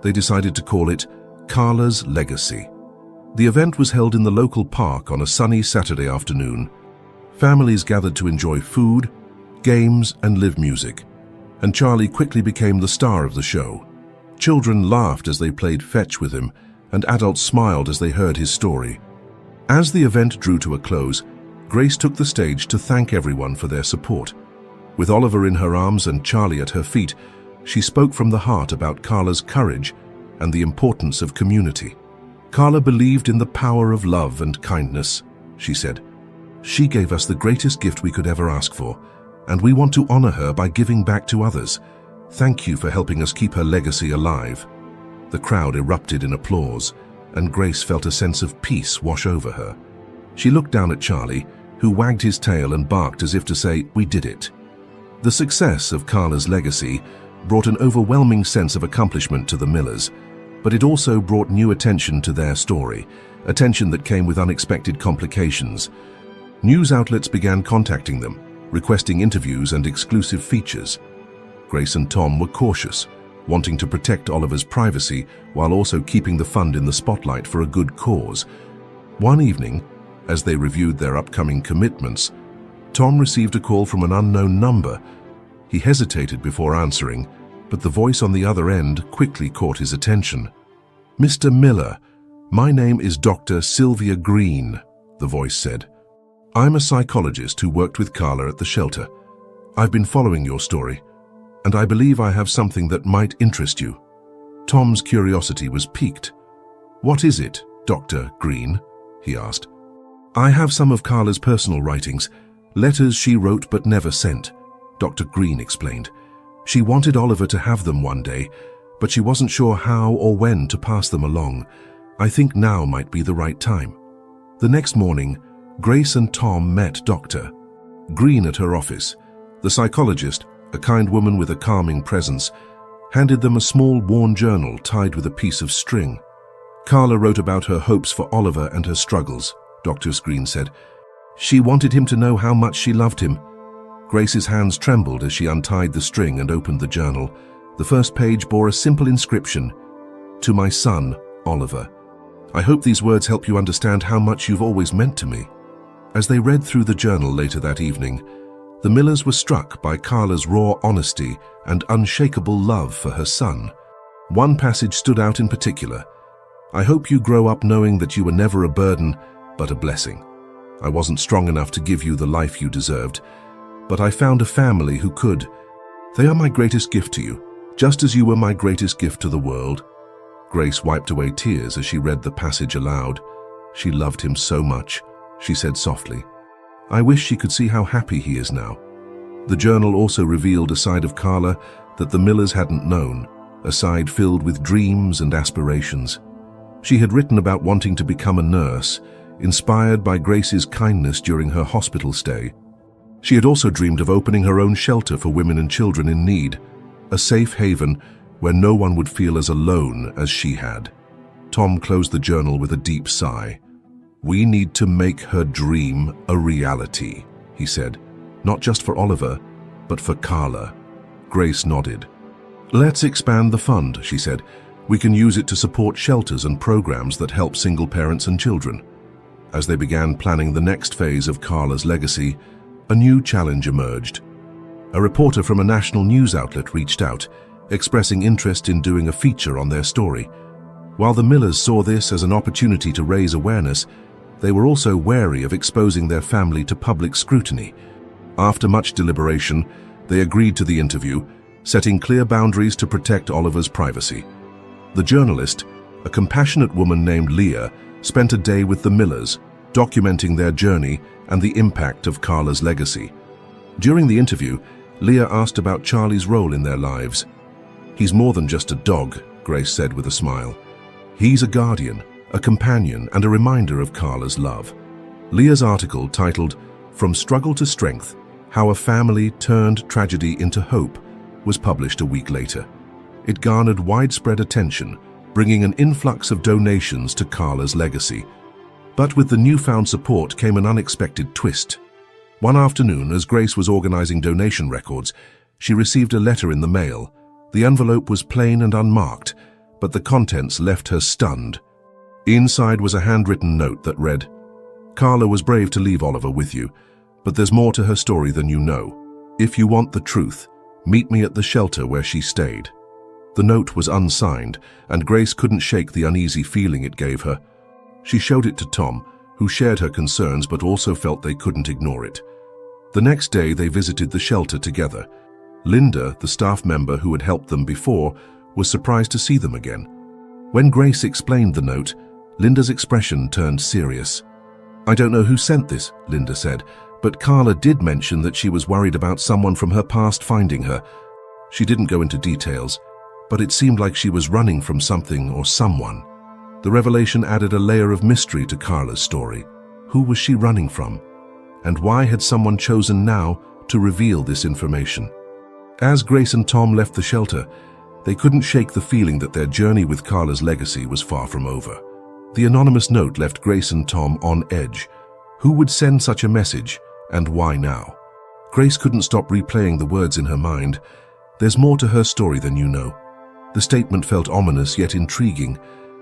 They decided to call it Carla's Legacy. The event was held in the local park on a sunny Saturday afternoon. Families gathered to enjoy food, games, and live music, and Charlie quickly became the star of the show. Children laughed as they played fetch with him, and adults smiled as they heard his story. As the event drew to a close, Grace took the stage to thank everyone for their support. With Oliver in her arms and Charlie at her feet, she spoke from the heart about Carla's courage and the importance of community. "Carla believed in the power of love and kindness," she said. "She gave us the greatest gift we could ever ask for, and we want to honor her by giving back to others. Thank you for helping us keep her legacy alive." The crowd erupted in applause, and Grace felt a sense of peace wash over her. She looked down at Charlie, who wagged his tail and barked as if to say, "We did it." The success of Carla's Legacy brought an overwhelming sense of accomplishment to the Millers, but it also brought new attention to their story, attention that came with unexpected complications. News outlets began contacting them, requesting interviews and exclusive features. Grace and Tom were cautious, wanting to protect Oliver's privacy while also keeping the fund in the spotlight for a good cause. One evening, as they reviewed their upcoming commitments, Tom received a call from an unknown number. He hesitated before answering, but the voice on the other end quickly caught his attention. "Mr. Miller, my name is Dr. Sylvia Green," the voice said. "I'm a psychologist who worked with Carla at the shelter. I've been following your story, and I believe I have something that might interest you." Tom's curiosity was piqued. "What is it, Dr. Green?" he asked. "I have some of Carla's personal writings, letters she wrote but never sent," Dr. Green explained. "She wanted Oliver to have them one day, but she wasn't sure how or when to pass them along. I think now might be the right time." The next morning, Grace and Tom met Dr. Green at her office. The psychologist, a kind woman with a calming presence, handed them a small worn journal tied with a piece of string. "Carla wrote about her hopes for Oliver and her struggles," Dr. Green said. "She wanted him to know how much she loved him." Grace's hands trembled as she untied the string and opened the journal. The first page bore a simple inscription, "To my son, Oliver. I hope these words help you understand how much you've always meant to me." As they read through the journal later that evening, the Millers were struck by Carla's raw honesty and unshakable love for her son. One passage stood out in particular. "I hope you grow up knowing that you were never a burden, but a blessing. I wasn't strong enough to give you the life you deserved, but I found a family who could. They are my greatest gift to you, just as you were my greatest gift to the world." Grace wiped away tears as she read the passage aloud. She loved him so much, she said softly. "I wish she could see how happy he is now." The journal also revealed a side of Carla that the Millers hadn't known, a side filled with dreams and aspirations. She had written about wanting to become a nurse, inspired by Grace's kindness during her hospital stay. She had also dreamed of opening her own shelter for women and children in need, a safe haven where no one would feel as alone as she had. Tom closed the journal with a deep sigh. "We need to make her dream a reality," he said. "Not just for Oliver, but for Carla." Grace nodded. "Let's expand the fund," she said. "We can use it to support shelters and programs that help single parents and children." As they began planning the next phase of Carla's legacy, a new challenge emerged. A reporter from a national news outlet reached out, expressing interest in doing a feature on their story. While the Millers saw this as an opportunity to raise awareness, they were also wary of exposing their family to public scrutiny. After much deliberation, they agreed to the interview, setting clear boundaries to protect Oliver's privacy. The journalist, a compassionate woman named Leah, spent a day with the Millers, documenting their journey and the impact of Carla's legacy. During the interview, Leah asked about Charlie's role in their lives. "He's more than just a dog," Grace said with a smile. "He's a guardian, a companion, and a reminder of Carla's love." Leah's article, titled "From Struggle to Strength: How a Family Turned Tragedy into Hope," was published a week later. It garnered widespread attention, bringing an influx of donations to Carla's legacy. But with the newfound support came an unexpected twist. One afternoon, as Grace was organizing donation records, she received a letter in the mail. The envelope was plain and unmarked, but the contents left her stunned. Inside was a handwritten note that read, "Carla was brave to leave Oliver with you, but there's more to her story than you know. If you want the truth, meet me at the shelter where she stayed." The note was unsigned, and Grace couldn't shake the uneasy feeling it gave her. She showed it to Tom, who shared her concerns but also felt they couldn't ignore it. The next day, they visited the shelter together. Linda, the staff member who had helped them before, was surprised to see them again. When Grace explained the note, Linda's expression turned serious. "I don't know who sent this," Linda said, "but Carla did mention that she was worried about someone from her past finding her. She didn't go into details, but it seemed like she was running from something or someone." The revelation added a layer of mystery to Carla's story. Who was she running from? And why had someone chosen now to reveal this information? As Grace and Tom left the shelter, they couldn't shake the feeling that their journey with Carla's legacy was far from over. The anonymous note left Grace and Tom on edge. Who would send such a message, and why now? Grace couldn't stop replaying the words in her mind. "There's more to her story than you know." The statement felt ominous yet intriguing,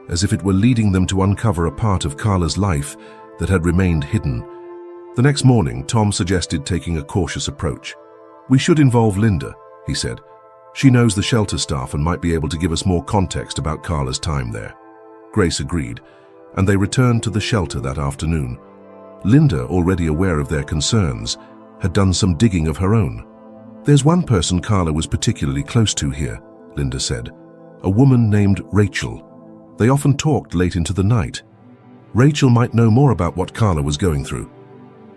as if it were leading them to uncover a part of Carla's life that had remained hidden. The next morning, Tom suggested taking a cautious approach. "We should involve Linda," he said. "She knows the shelter staff and might be able to give us more context about Carla's time there." Grace agreed, and they returned to the shelter that afternoon. Linda, already aware of their concerns, had done some digging of her own. "There's one person Carla was particularly close to here," Linda said. "A woman named Rachel. They often talked late into the night. Rachel might know more about what Carla was going through."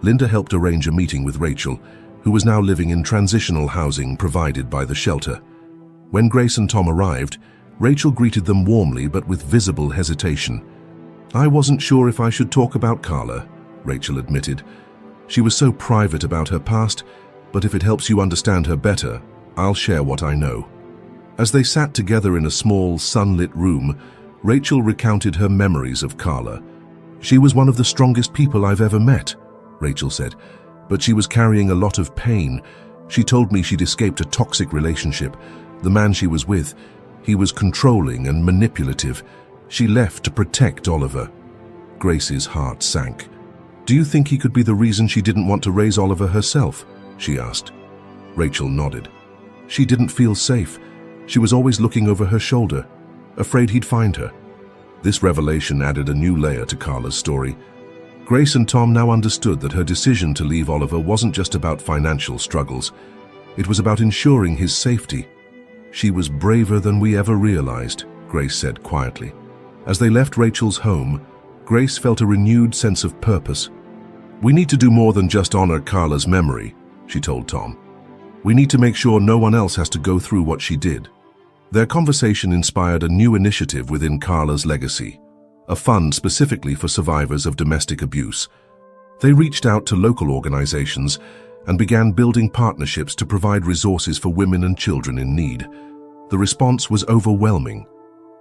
Linda helped arrange a meeting with Rachel, who was now living in transitional housing provided by the shelter. When Grace and Tom arrived, Rachel greeted them warmly but with visible hesitation. "I wasn't sure if I should talk about Carla," Rachel admitted. "She was so private about her past, but if it helps you understand her better, I'll share what I know." As they sat together in a small, sunlit room, Rachel recounted her memories of Carla. "She was one of the strongest people I've ever met," Rachel said, "but she was carrying a lot of pain. She told me she'd escaped a toxic relationship. The man she was with, he was controlling and manipulative. She left to protect Oliver." Grace's heart sank. "Do you think he could be the reason she didn't want to raise Oliver herself?" she asked. Rachel nodded. "She didn't feel safe. She was always looking over her shoulder, afraid he'd find her." This revelation added a new layer to Carla's story. Grace and Tom now understood that her decision to leave Oliver wasn't just about financial struggles. It was about ensuring his safety. "She was braver than we ever realized," Grace said quietly. As they left Rachel's home, Grace felt a renewed sense of purpose. "We need to do more than just honor Carla's memory," she told Tom. "We need to make sure no one else has to go through what she did." Their conversation inspired a new initiative within Carla's legacy, a fund specifically for survivors of domestic abuse. They reached out to local organizations and began building partnerships to provide resources for women and children in need. The response was overwhelming.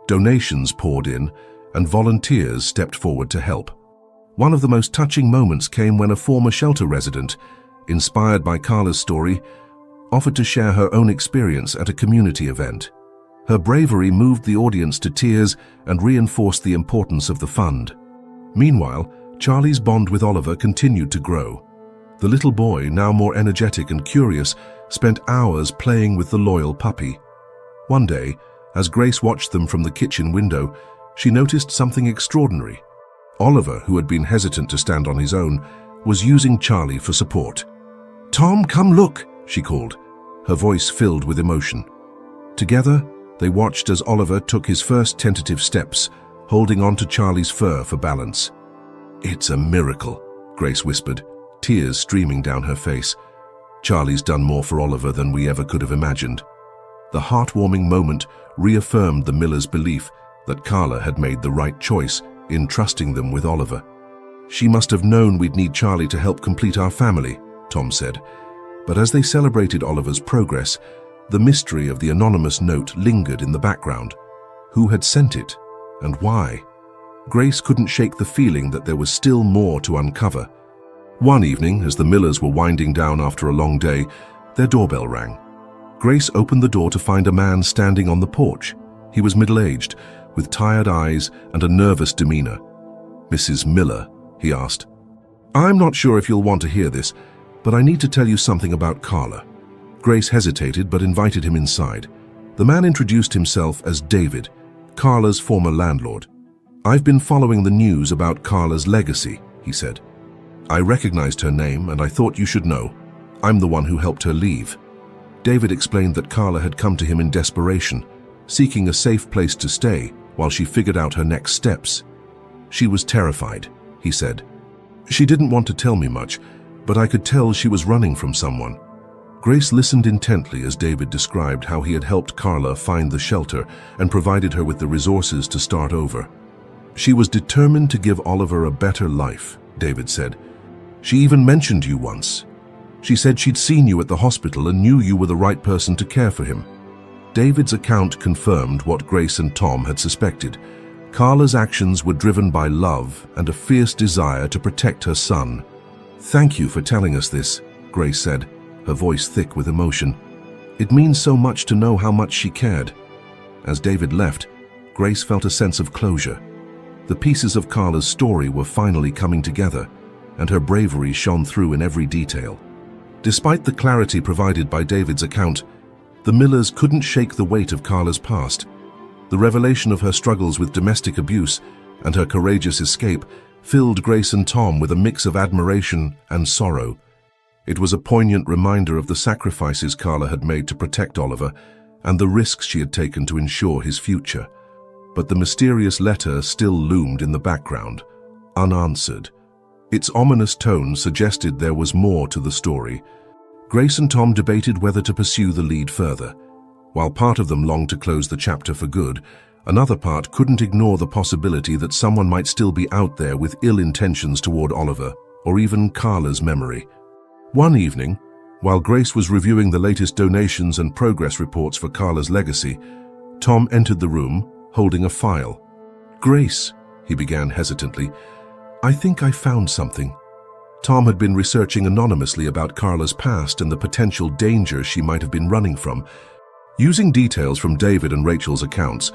Donations poured in, and volunteers stepped forward to help. One of the most touching moments came when a former shelter resident, inspired by Carla's story, offered to share her own experience at a community event. Her bravery moved the audience to tears and reinforced the importance of the fund. Meanwhile, Charlie's bond with Oliver continued to grow. The little boy, now more energetic and curious, spent hours playing with the loyal puppy. One day, as Grace watched them from the kitchen window, she noticed something extraordinary. Oliver, who had been hesitant to stand on his own, was using Charlie for support. "Tom, come look," she called, her voice filled with emotion. Together, they watched as Oliver took his first tentative steps, holding on to Charlie's fur for balance. "It's a miracle," Grace whispered, tears streaming down her face. "Charlie's done more for Oliver than we ever could have imagined." The heartwarming moment reaffirmed the Millers' belief that Carla had made the right choice in trusting them with Oliver. "She must have known we'd need Charlie to help complete our family," Tom said. But as they celebrated Oliver's progress, the mystery of the anonymous note lingered in the background. Who had sent it, and why? Grace couldn't shake the feeling that there was still more to uncover. One evening, as the Millers were winding down after a long day, their doorbell rang. Grace opened the door to find a man standing on the porch. He was middle-aged, with tired eyes and a nervous demeanor. "Mrs. Miller?" he asked. "I'm not sure if you'll want to hear this, but I need to tell you something about Carla." Grace hesitated but invited him inside. The man introduced himself as David, Carla's former landlord. "I've been following the news about Carla's legacy," he said. "I recognized her name and I thought you should know. I'm the one who helped her leave." David explained that Carla had come to him in desperation, seeking a safe place to stay while she figured out her next steps. "She was terrified," he said. "She didn't want to tell me much, but I could tell she was running from someone." Grace listened intently as David described how he had helped Carla find the shelter and provided her with the resources to start over. "She was determined to give Oliver a better life," David said. "She even mentioned you once. She said she'd seen you at the hospital and knew you were the right person to care for him." David's account confirmed what Grace and Tom had suspected. Carla's actions were driven by love and a fierce desire to protect her son. "Thank you for telling us this," Grace said, her voice thick with emotion. "It means so much to know how much she cared." As David left, Grace felt a sense of closure. The pieces of Carla's story were finally coming together, and her bravery shone through in every detail. Despite the clarity provided by David's account, the Millers couldn't shake the weight of Carla's past. The revelation of her struggles with domestic abuse and her courageous escape filled Grace and Tom with a mix of admiration and sorrow. It was a poignant reminder of the sacrifices Carla had made to protect Oliver and the risks she had taken to ensure his future. But the mysterious letter still loomed in the background, unanswered. Its ominous tone suggested there was more to the story. Grace and Tom debated whether to pursue the lead further. While part of them longed to close the chapter for good, another part couldn't ignore the possibility that someone might still be out there with ill intentions toward Oliver, or even Carla's memory. One evening, while Grace was reviewing the latest donations and progress reports for Carla's legacy, Tom entered the room, holding a file. "Grace," he began hesitantly, "I think I found something." Tom had been researching anonymously about Carla's past and the potential danger she might have been running from. Using details from David and Rachel's accounts,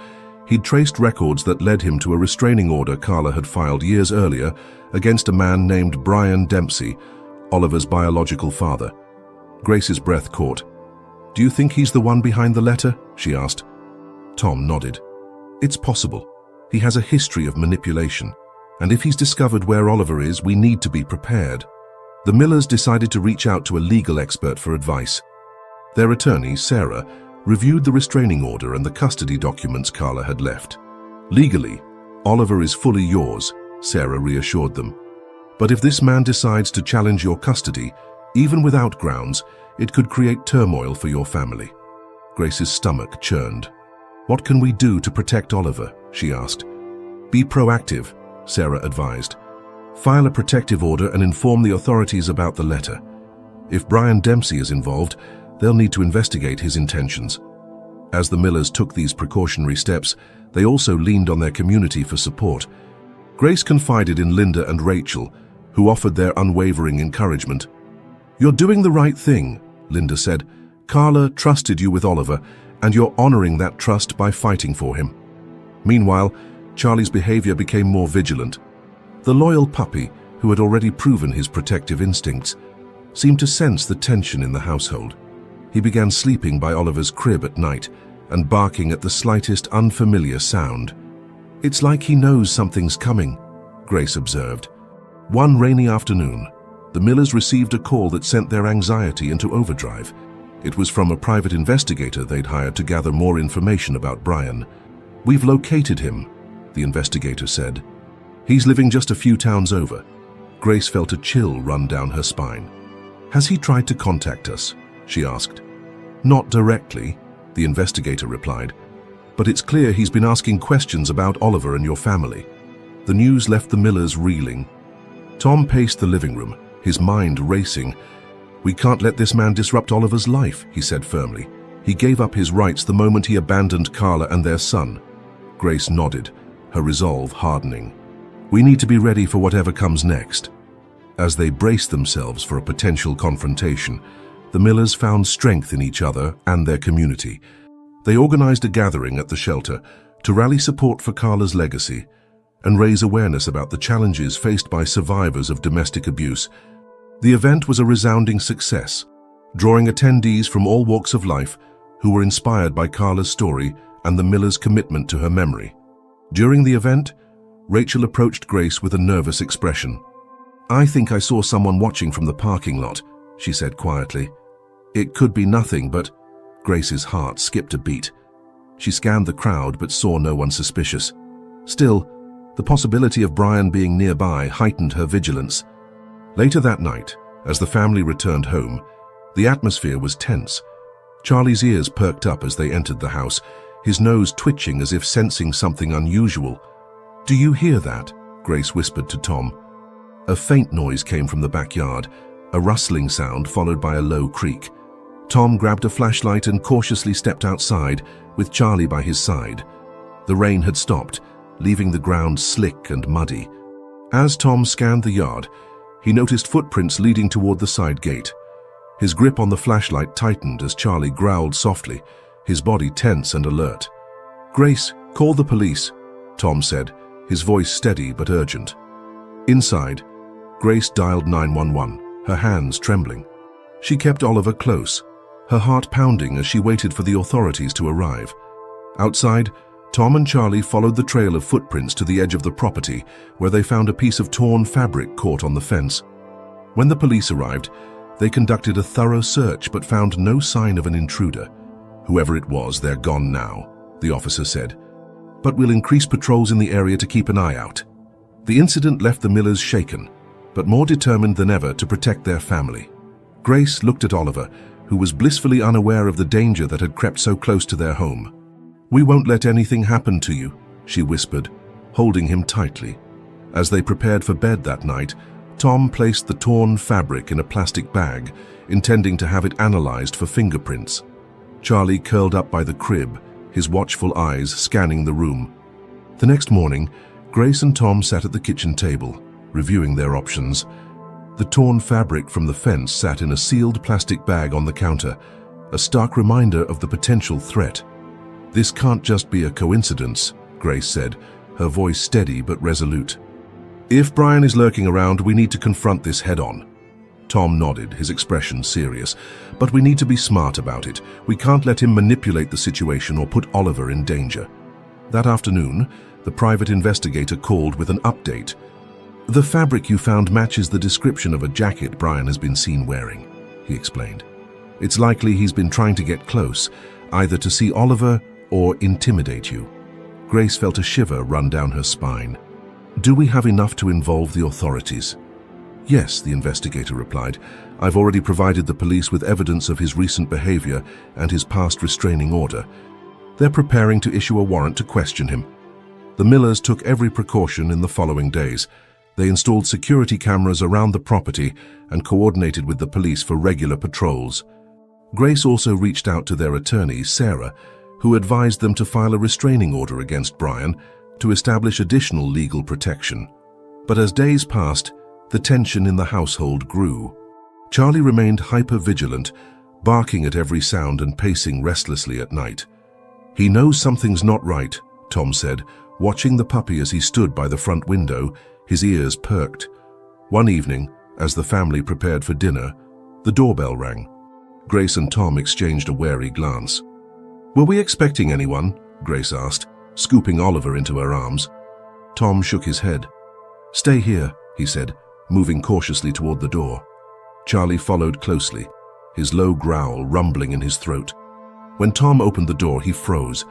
he'd traced records that led him to a restraining order Carla had filed years earlier against a man named Brian Dempsey, Oliver's biological father. Grace's breath caught. "Do you think he's the one behind the letter?" she asked. Tom nodded. "It's possible. He has a history of manipulation, and if he's discovered where Oliver is, we need to be prepared." The Millers decided to reach out to a legal expert for advice. Their attorney, Sarah, reviewed the restraining order and the custody documents Carla had left. "Legally, Oliver is fully yours," Sarah reassured them. "But if this man decides to challenge your custody, even without grounds, it could create turmoil for your family." Grace's stomach churned. "What can we do to protect Oliver?" she asked. "Be proactive," Sarah advised. "File a protective order and inform the authorities about the letter. If Brian Dempsey is involved, they'll need to investigate his intentions." As the Millers took these precautionary steps, they also leaned on their community for support. Grace confided in Linda and Rachel, who offered their unwavering encouragement. "You're doing the right thing," Linda said. "Carla trusted you with Oliver, and you're honoring that trust by fighting for him." Meanwhile, Charlie's behavior became more vigilant. The loyal puppy, who had already proven his protective instincts, seemed to sense the tension in the household. He began sleeping by Oliver's crib at night and barking at the slightest unfamiliar sound. "It's like he knows something's coming," Grace observed. One rainy afternoon, the Millers received a call that sent their anxiety into overdrive. It was from a private investigator they'd hired to gather more information about Brian. "We've located him," the investigator said. He's living just a few towns over. Grace felt a chill run down her spine. Has he tried to contact us? She asked. Not directly, the investigator replied, but it's clear he's been asking questions about Oliver and your family. The news left the Millers reeling. Tom paced the living room, his mind racing. We can't let this man disrupt Oliver's life, he said firmly. He gave up his rights the moment he abandoned Carla and their son. Grace nodded, her resolve hardening. We need to be ready for whatever comes next. As they braced themselves for a potential confrontation, the Millers found strength in each other and their community. They organized a gathering at the shelter to rally support for Carla's legacy and raise awareness about the challenges faced by survivors of domestic abuse. The event was a resounding success, drawing attendees from all walks of life who were inspired by Carla's story and the Millers' commitment to her memory. During the event, Rachel approached Grace with a nervous expression. I think I saw someone watching from the parking lot, she said quietly. It could be nothing, but Grace's heart skipped a beat. She scanned the crowd but saw no one suspicious. Still, the possibility of Brian being nearby heightened her vigilance. Later that night, as the family returned home, the atmosphere was tense. Charlie's ears perked up as they entered the house, his nose twitching as if sensing something unusual. Do you hear that? Grace whispered to Tom. A faint noise came from the backyard, a rustling sound followed by a low creak. Tom grabbed a flashlight and cautiously stepped outside, with Charlie by his side. The rain had stopped, leaving the ground slick and muddy. As Tom scanned the yard, he noticed footprints leading toward the side gate. His grip on the flashlight tightened as Charlie growled softly, his body tense and alert. Grace, call the police, Tom said, his voice steady but urgent. Inside, Grace dialed 911, her hands trembling. She kept Oliver close, her heart pounding as she waited for the authorities to arrive. Outside, Tom and Charlie followed the trail of footprints to the edge of the property, where they found a piece of torn fabric caught on the fence. When the police arrived, they conducted a thorough search but found no sign of an intruder. Whoever it was, they're gone now, the officer said. But we'll increase patrols in the area to keep an eye out. The incident left the Millers shaken, but more determined than ever to protect their family. Grace looked at Oliver, who was blissfully unaware of the danger that had crept so close to their home. We won't let anything happen to you, she whispered, holding him tightly. As they prepared for bed that night, Tom placed the torn fabric in a plastic bag, intending to have it analyzed for fingerprints. Charlie curled up by the crib, his watchful eyes scanning the room. The next morning, Grace and Tom sat at the kitchen table, reviewing their options. The torn fabric from the fence sat in a sealed plastic bag on the counter, a stark reminder of the potential threat. This can't just be a coincidence, Grace said, her voice steady but resolute. If Brian is lurking around, we need to confront this head-on. Tom nodded, his expression serious. But we need to be smart about it. We can't let him manipulate the situation or put Oliver in danger. That afternoon, the private investigator called with an update. The fabric you found matches the description of a jacket Brian has been seen wearing, he explained. It's likely he's been trying to get close, either to see Oliver or intimidate you. Grace felt a shiver run down her spine. Do we have enough to involve the authorities? Yes, the investigator replied. I've already provided the police with evidence of his recent behavior and his past restraining order. They're preparing to issue a warrant to question him. The Millers took every precaution in the following days. They installed security cameras around the property and coordinated with the police for regular patrols. Grace also reached out to their attorney, Sarah, who advised them to file a restraining order against Brian to establish additional legal protection. But as days passed, the tension in the household grew. Charlie remained hyper-vigilant, barking at every sound and pacing restlessly at night. He knows something's not right, Tom said, watching the puppy as he stood by the front window, his ears perked. One evening, as the family prepared for dinner, the doorbell rang. Grace and Tom exchanged a wary glance. Were we expecting anyone? Grace asked, scooping Oliver into her arms. Tom shook his head. Stay here, he said, moving cautiously toward the door. Charlie followed closely, his low growl rumbling in his throat. When Tom opened the door, he froze.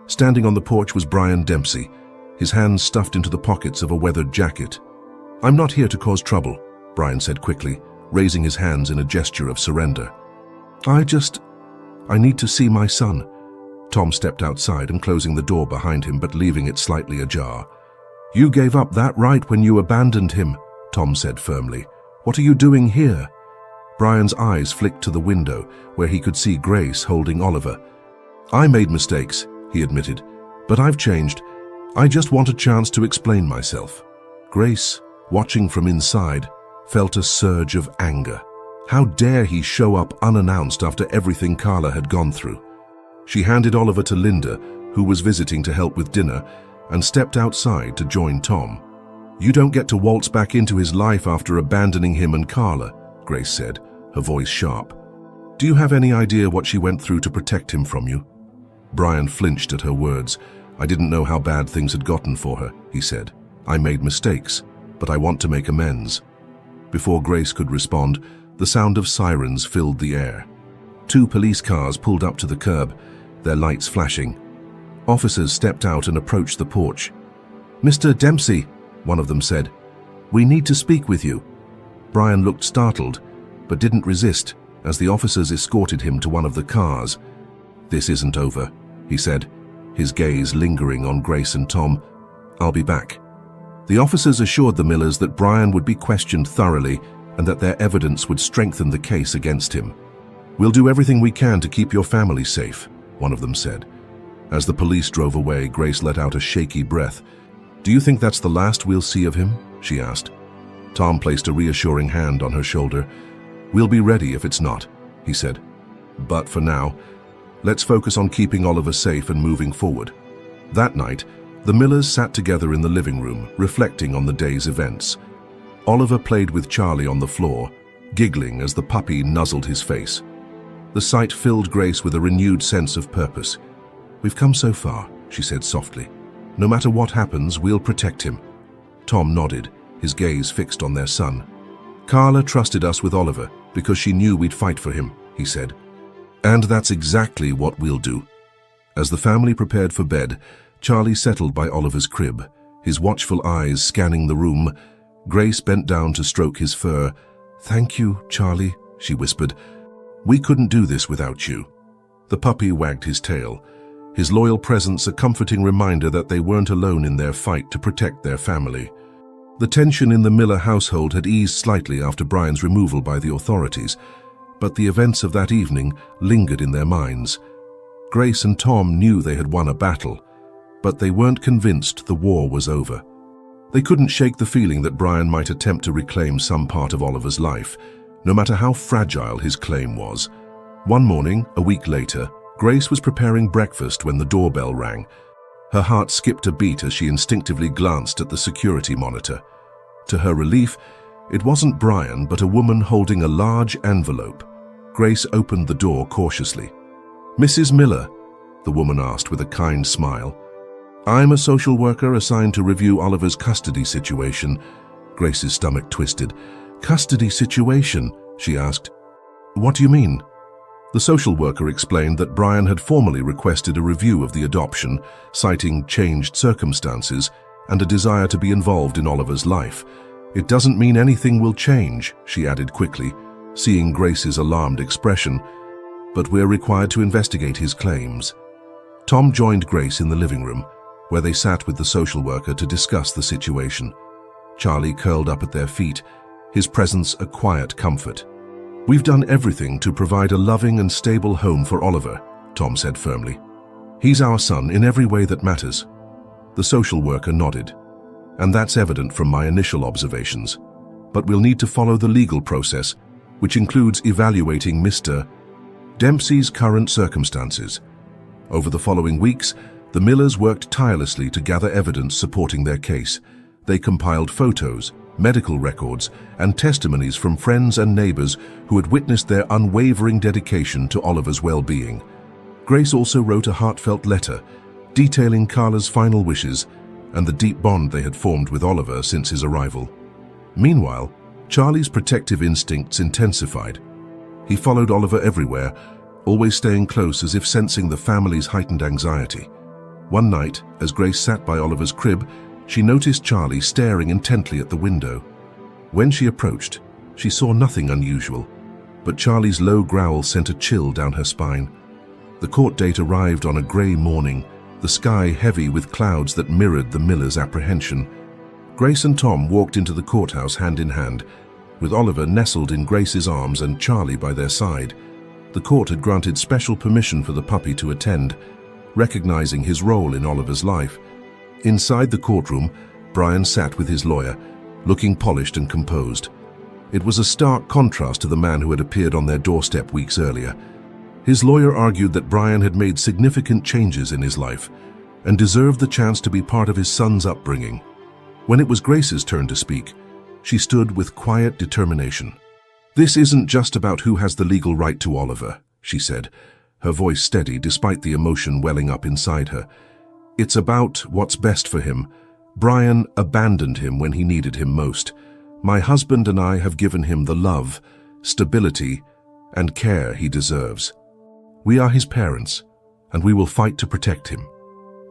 Standing on the porch was Brian Dempsey, his hands stuffed into the pockets of a weathered jacket. "I'm not here to cause trouble," Brian said quickly, raising his hands in a gesture of surrender. I need to see my son." Tom stepped outside and closing the door behind him but leaving it slightly ajar. "You gave up that right when you abandoned him," Tom said firmly. "What are you doing here?" Brian's eyes flicked to the window where he could see Grace holding Oliver. "I made mistakes," he admitted, "but I've changed. I just want a chance to explain myself." Grace, watching from inside, felt a surge of anger. How dare he show up unannounced after everything Carla had gone through? She handed Oliver to Linda, who was visiting to help with dinner, and stepped outside to join Tom. "You don't get to waltz back into his life after abandoning him and Carla," Grace said, her voice sharp. "Do you have any idea what she went through to protect him from you?" Brian flinched at her words. "I didn't know how bad things had gotten for her," he said. "I made mistakes, but I want to make amends." Before Grace could respond, the sound of sirens filled the air. 2 police cars pulled up to the curb, their lights flashing. Officers stepped out and approached the porch. "Mr. Dempsey," one of them said, "we need to speak with you." Brian looked startled, but didn't resist as the officers escorted him to one of the cars. "This isn't over," he said, his gaze lingering on Grace and Tom. "I'll be back." The officers assured the Millers that Brian would be questioned thoroughly and that their evidence would strengthen the case against him. "We'll do everything we can to keep your family safe," one of them said. As the police drove away, Grace let out a shaky breath. "Do you think that's the last we'll see of him?" she asked. Tom placed a reassuring hand on her shoulder. "We'll be ready if it's not," he said. "But for now, let's focus on keeping Oliver safe and moving forward." That night, the Millers sat together in the living room, reflecting on the day's events. Oliver played with Charlie on the floor, giggling as the puppy nuzzled his face. The sight filled Grace with a renewed sense of purpose. "We've come so far," she said softly. "No matter what happens, we'll protect him." Tom nodded, his gaze fixed on their son. "Carla trusted us with Oliver because she knew we'd fight for him," he said. "And that's exactly what we'll do." As the family prepared for bed, Charlie settled by Oliver's crib, his watchful eyes scanning the room. Grace bent down to stroke his fur. "Thank you, Charlie," she whispered. "We couldn't do this without you." The puppy wagged his tail, his loyal presence a comforting reminder that they weren't alone in their fight to protect their family. The tension in the Miller household had eased slightly after Brian's removal by the authorities, but the events of that evening lingered in their minds. Grace and Tom knew they had won a battle, but they weren't convinced the war was over. They couldn't shake the feeling that Brian might attempt to reclaim some part of Oliver's life, no matter how fragile his claim was. One morning, a week later, Grace was preparing breakfast when the doorbell rang. Her heart skipped a beat as she instinctively glanced at the security monitor. To her relief, it wasn't Brian, but a woman holding a large envelope. Grace opened the door cautiously. "Mrs. Miller?" the woman asked with a kind smile. "I'm a social worker assigned to review Oliver's custody situation." Grace's stomach twisted. "Custody situation?" she asked. "What do you mean?" The social worker explained that Brian had formally requested a review of the adoption, citing changed circumstances and a desire to be involved in Oliver's life. "It doesn't mean anything will change," she added quickly, seeing Grace's alarmed expression, "but we're required to investigate his claims." Tom joined Grace in the living room, where they sat with the social worker to discuss the situation. Charlie curled up at their feet, his presence a quiet comfort. "We've done everything to provide a loving and stable home for Oliver," Tom said firmly. "He's our son in every way that matters." The social worker nodded. "And that's evident from my initial observations. But we'll need to follow the legal process, which includes evaluating Mr. Dempsey's current circumstances." Over the following weeks, the Millers worked tirelessly to gather evidence supporting their case. They compiled photos, medical records, and testimonies from friends and neighbors who had witnessed their unwavering dedication to Oliver's well-being. Grace also wrote a heartfelt letter, detailing Carla's final wishes and the deep bond they had formed with Oliver since his arrival. Meanwhile, Charlie's protective instincts intensified. He followed Oliver everywhere, always staying close as if sensing the family's heightened anxiety. One night, as Grace sat by Oliver's crib, she noticed Charlie staring intently at the window. When she approached, she saw nothing unusual, but Charlie's low growl sent a chill down her spine. The court date arrived on a grey morning, the sky heavy with clouds that mirrored the miller's apprehension. Grace and Tom walked into the courthouse hand in hand, with Oliver nestled in Grace's arms and Charlie by their side. The court had granted special permission for the puppy to attend, recognizing his role in Oliver's life. Inside the courtroom, Brian sat with his lawyer, looking polished and composed. It was a stark contrast to the man who had appeared on their doorstep weeks earlier. His lawyer argued that Brian had made significant changes in his life and deserved the chance to be part of his son's upbringing. When it was Grace's turn to speak, she stood with quiet determination. "This isn't just about who has the legal right to Oliver," she said, her voice steady despite the emotion welling up inside her. "It's about what's best for him. Brian abandoned him when he needed him most. My husband and I have given him the love, stability, and care he deserves. We are his parents, and we will fight to protect him."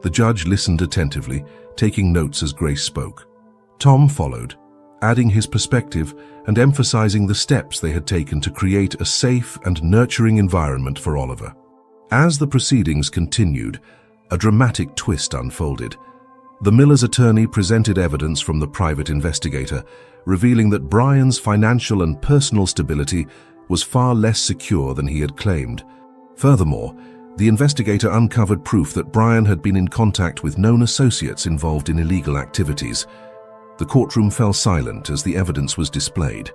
The judge listened attentively, taking notes as Grace spoke. Tom followed, adding his perspective and emphasizing the steps they had taken to create a safe and nurturing environment for Oliver. As the proceedings continued, a dramatic twist unfolded. The miller's attorney presented evidence from the private investigator, revealing that Brian's financial and personal stability was far less secure than he had claimed. Furthermore, the investigator uncovered proof that Brian had been in contact with known associates involved in illegal activities. The courtroom fell silent as the evidence was displayed.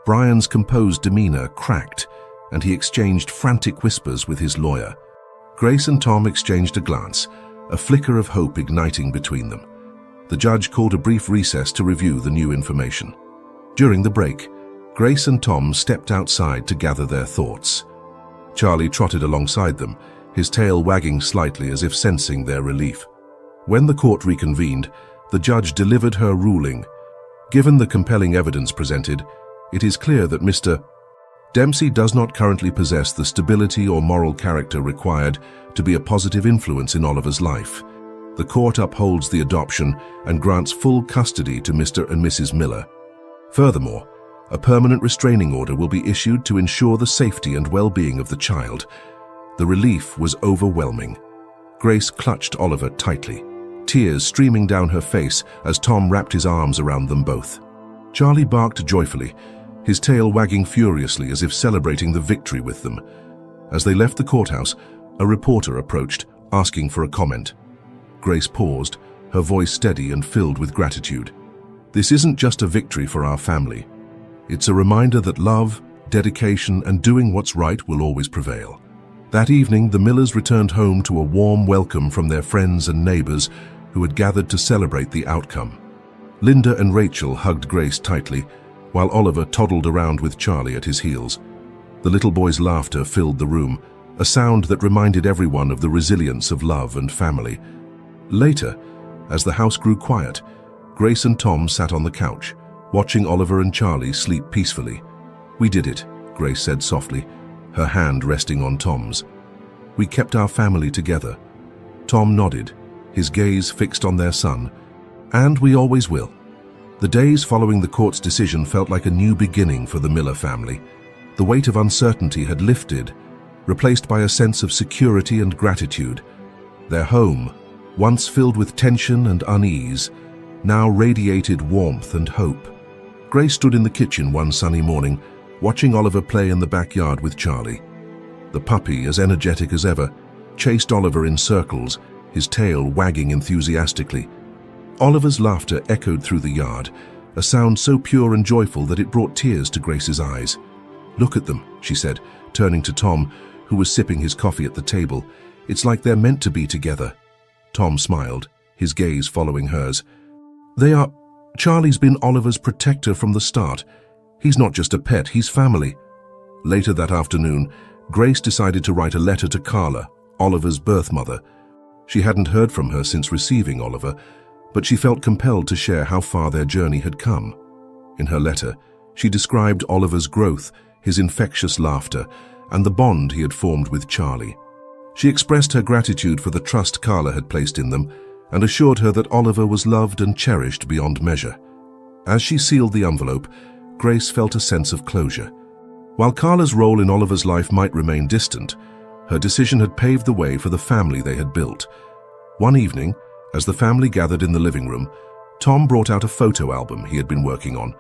Brian's composed demeanor cracked, and he exchanged frantic whispers with his lawyer. Grace and Tom exchanged a glance, a flicker of hope igniting between them. The judge called a brief recess to review the new information. During the break, Grace and Tom stepped outside to gather their thoughts. Charlie trotted alongside them, his tail wagging slightly as if sensing their relief. When the court reconvened, the judge delivered her ruling. Given the compelling evidence presented, it is clear that Mr. Dempsey does not currently possess the stability or moral character required to be a positive influence in Oliver's life. The court upholds the adoption and grants full custody to Mr. and Mrs. Miller. Furthermore, a permanent restraining order will be issued to ensure the safety and well-being of the child. The relief was overwhelming. Grace clutched Oliver tightly, tears streaming down her face as Tom wrapped his arms around them both. Charlie barked joyfully, his tail wagging furiously as if celebrating the victory with them. As they left the courthouse, a reporter approached, asking for a comment. Grace paused, her voice steady and filled with gratitude. "This isn't just a victory for our family. It's a reminder that love, dedication, and doing what's right will always prevail." That evening, the Millers returned home to a warm welcome from their friends and neighbors who had gathered to celebrate the outcome. Linda and Rachel hugged Grace tightly, while Oliver toddled around with Charlie at his heels. The little boy's laughter filled the room, a sound that reminded everyone of the resilience of love and family. Later, as the house grew quiet, Grace and Tom sat on the couch, watching Oliver and Charlie sleep peacefully. "We did it," Grace said softly, her hand resting on Tom's. "We kept our family together." Tom nodded, his gaze fixed on their son. "And we always will." The days following the court's decision felt like a new beginning for the Miller family. The weight of uncertainty had lifted, replaced by a sense of security and gratitude. Their home, once filled with tension and unease, now radiated warmth and hope. Grace stood in the kitchen one sunny morning, watching Oliver play in the backyard with Charlie. The puppy, as energetic as ever, chased Oliver in circles, his tail wagging enthusiastically. Oliver's laughter echoed through the yard, a sound so pure and joyful that it brought tears to Grace's eyes. "Look at them," she said, turning to Tom, who was sipping his coffee at the table. "It's like they're meant to be together." Tom smiled, his gaze following hers. "They are. Charlie's been Oliver's protector from the start. He's not just a pet, he's family." Later that afternoon, Grace decided to write a letter to Carla, Oliver's birth mother. She hadn't heard from her since receiving Oliver, but she felt compelled to share how far their journey had come. In her letter, she described Oliver's growth, his infectious laughter, and the bond he had formed with Charlie. She expressed her gratitude for the trust Carla had placed in them and assured her that Oliver was loved and cherished beyond measure. As she sealed the envelope, Grace felt a sense of closure. While Carla's role in Oliver's life might remain distant, her decision had paved the way for the family they had built. One evening, as the family gathered in the living room, Tom brought out a photo album he had been working on.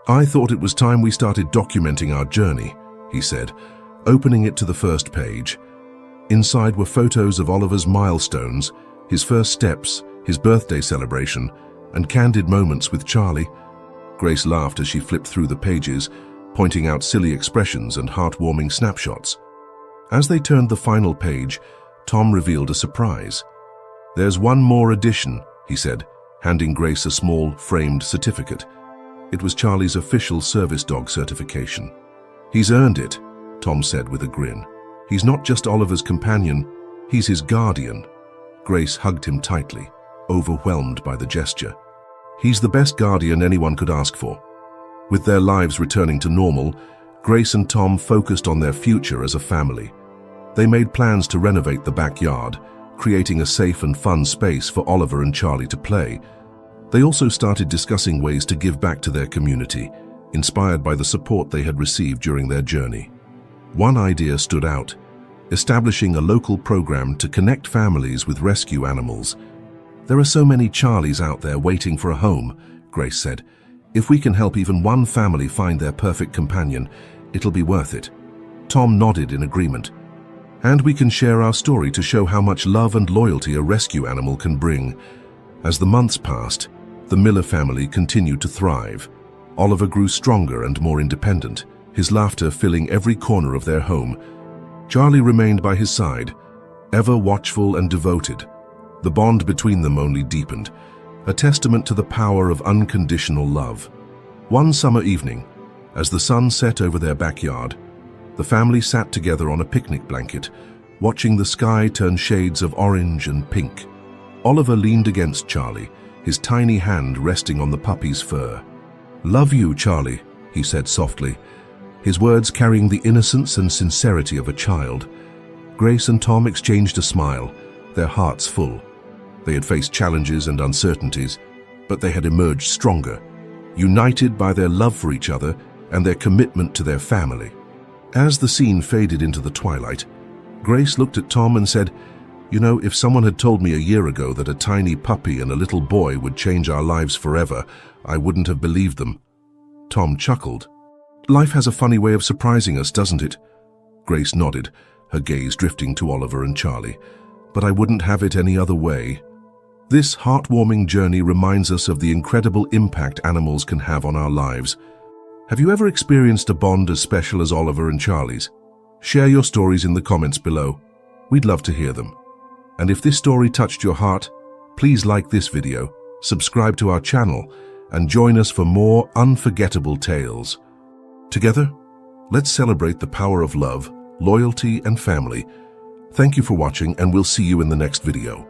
"I thought it was time we started documenting our journey," he said, opening it to the first page. Inside were photos of Oliver's milestones, his first steps, his birthday celebration, and candid moments with Charlie. Grace laughed as she flipped through the pages, pointing out silly expressions and heartwarming snapshots. As they turned the final page, Tom revealed a surprise. "There's one more addition," he said, handing Grace a small, framed certificate. It was Charlie's official service dog certification. "He's earned it," Tom said with a grin. "He's not just Oliver's companion, he's his guardian." Grace hugged him tightly, overwhelmed by the gesture. "He's the best guardian anyone could ask for." With their lives returning to normal, Grace and Tom focused on their future as a family. They made plans to renovate the backyard, creating a safe and fun space for Oliver and Charlie to play. They also started discussing ways to give back to their community, inspired by the support they had received during their journey. One idea stood out: establishing a local program to connect families with rescue animals. "There are so many Charlies out there waiting for a home," Grace said. "If we can help even one family find their perfect companion, it'll be worth it." Tom nodded in agreement. "And we can share our story to show how much love and loyalty a rescue animal can bring." As the months passed, the Miller family continued to thrive. Oliver grew stronger and more independent, his laughter filling every corner of their home. Charlie remained by his side, ever watchful and devoted. The bond between them only deepened, a testament to the power of unconditional love. One summer evening, as the sun set over their backyard, the family sat together on a picnic blanket, watching the sky turn shades of orange and pink. Oliver leaned against Charlie, his tiny hand resting on the puppy's fur. "Love you, Charlie," he said softly, his words carrying the innocence and sincerity of a child. Grace and Tom exchanged a smile, their hearts full. They had faced challenges and uncertainties, but they had emerged stronger, united by their love for each other and their commitment to their family. As the scene faded into the twilight, Grace looked at Tom and said, "You know, if someone had told me a year ago that a tiny puppy and a little boy would change our lives forever, I wouldn't have believed them." Tom chuckled. "Life has a funny way of surprising us, doesn't it?" Grace nodded, her gaze drifting to Oliver and Charlie. "But I wouldn't have it any other way." This heartwarming journey reminds us of the incredible impact animals can have on our lives. Have you ever experienced a bond as special as Oliver and Charlie's? Share your stories in the comments below. We'd love to hear them. And if this story touched your heart, please like this video, subscribe to our channel, and join us for more unforgettable tales. Together, let's celebrate the power of love, loyalty, and family. Thank you for watching, and we'll see you in the next video.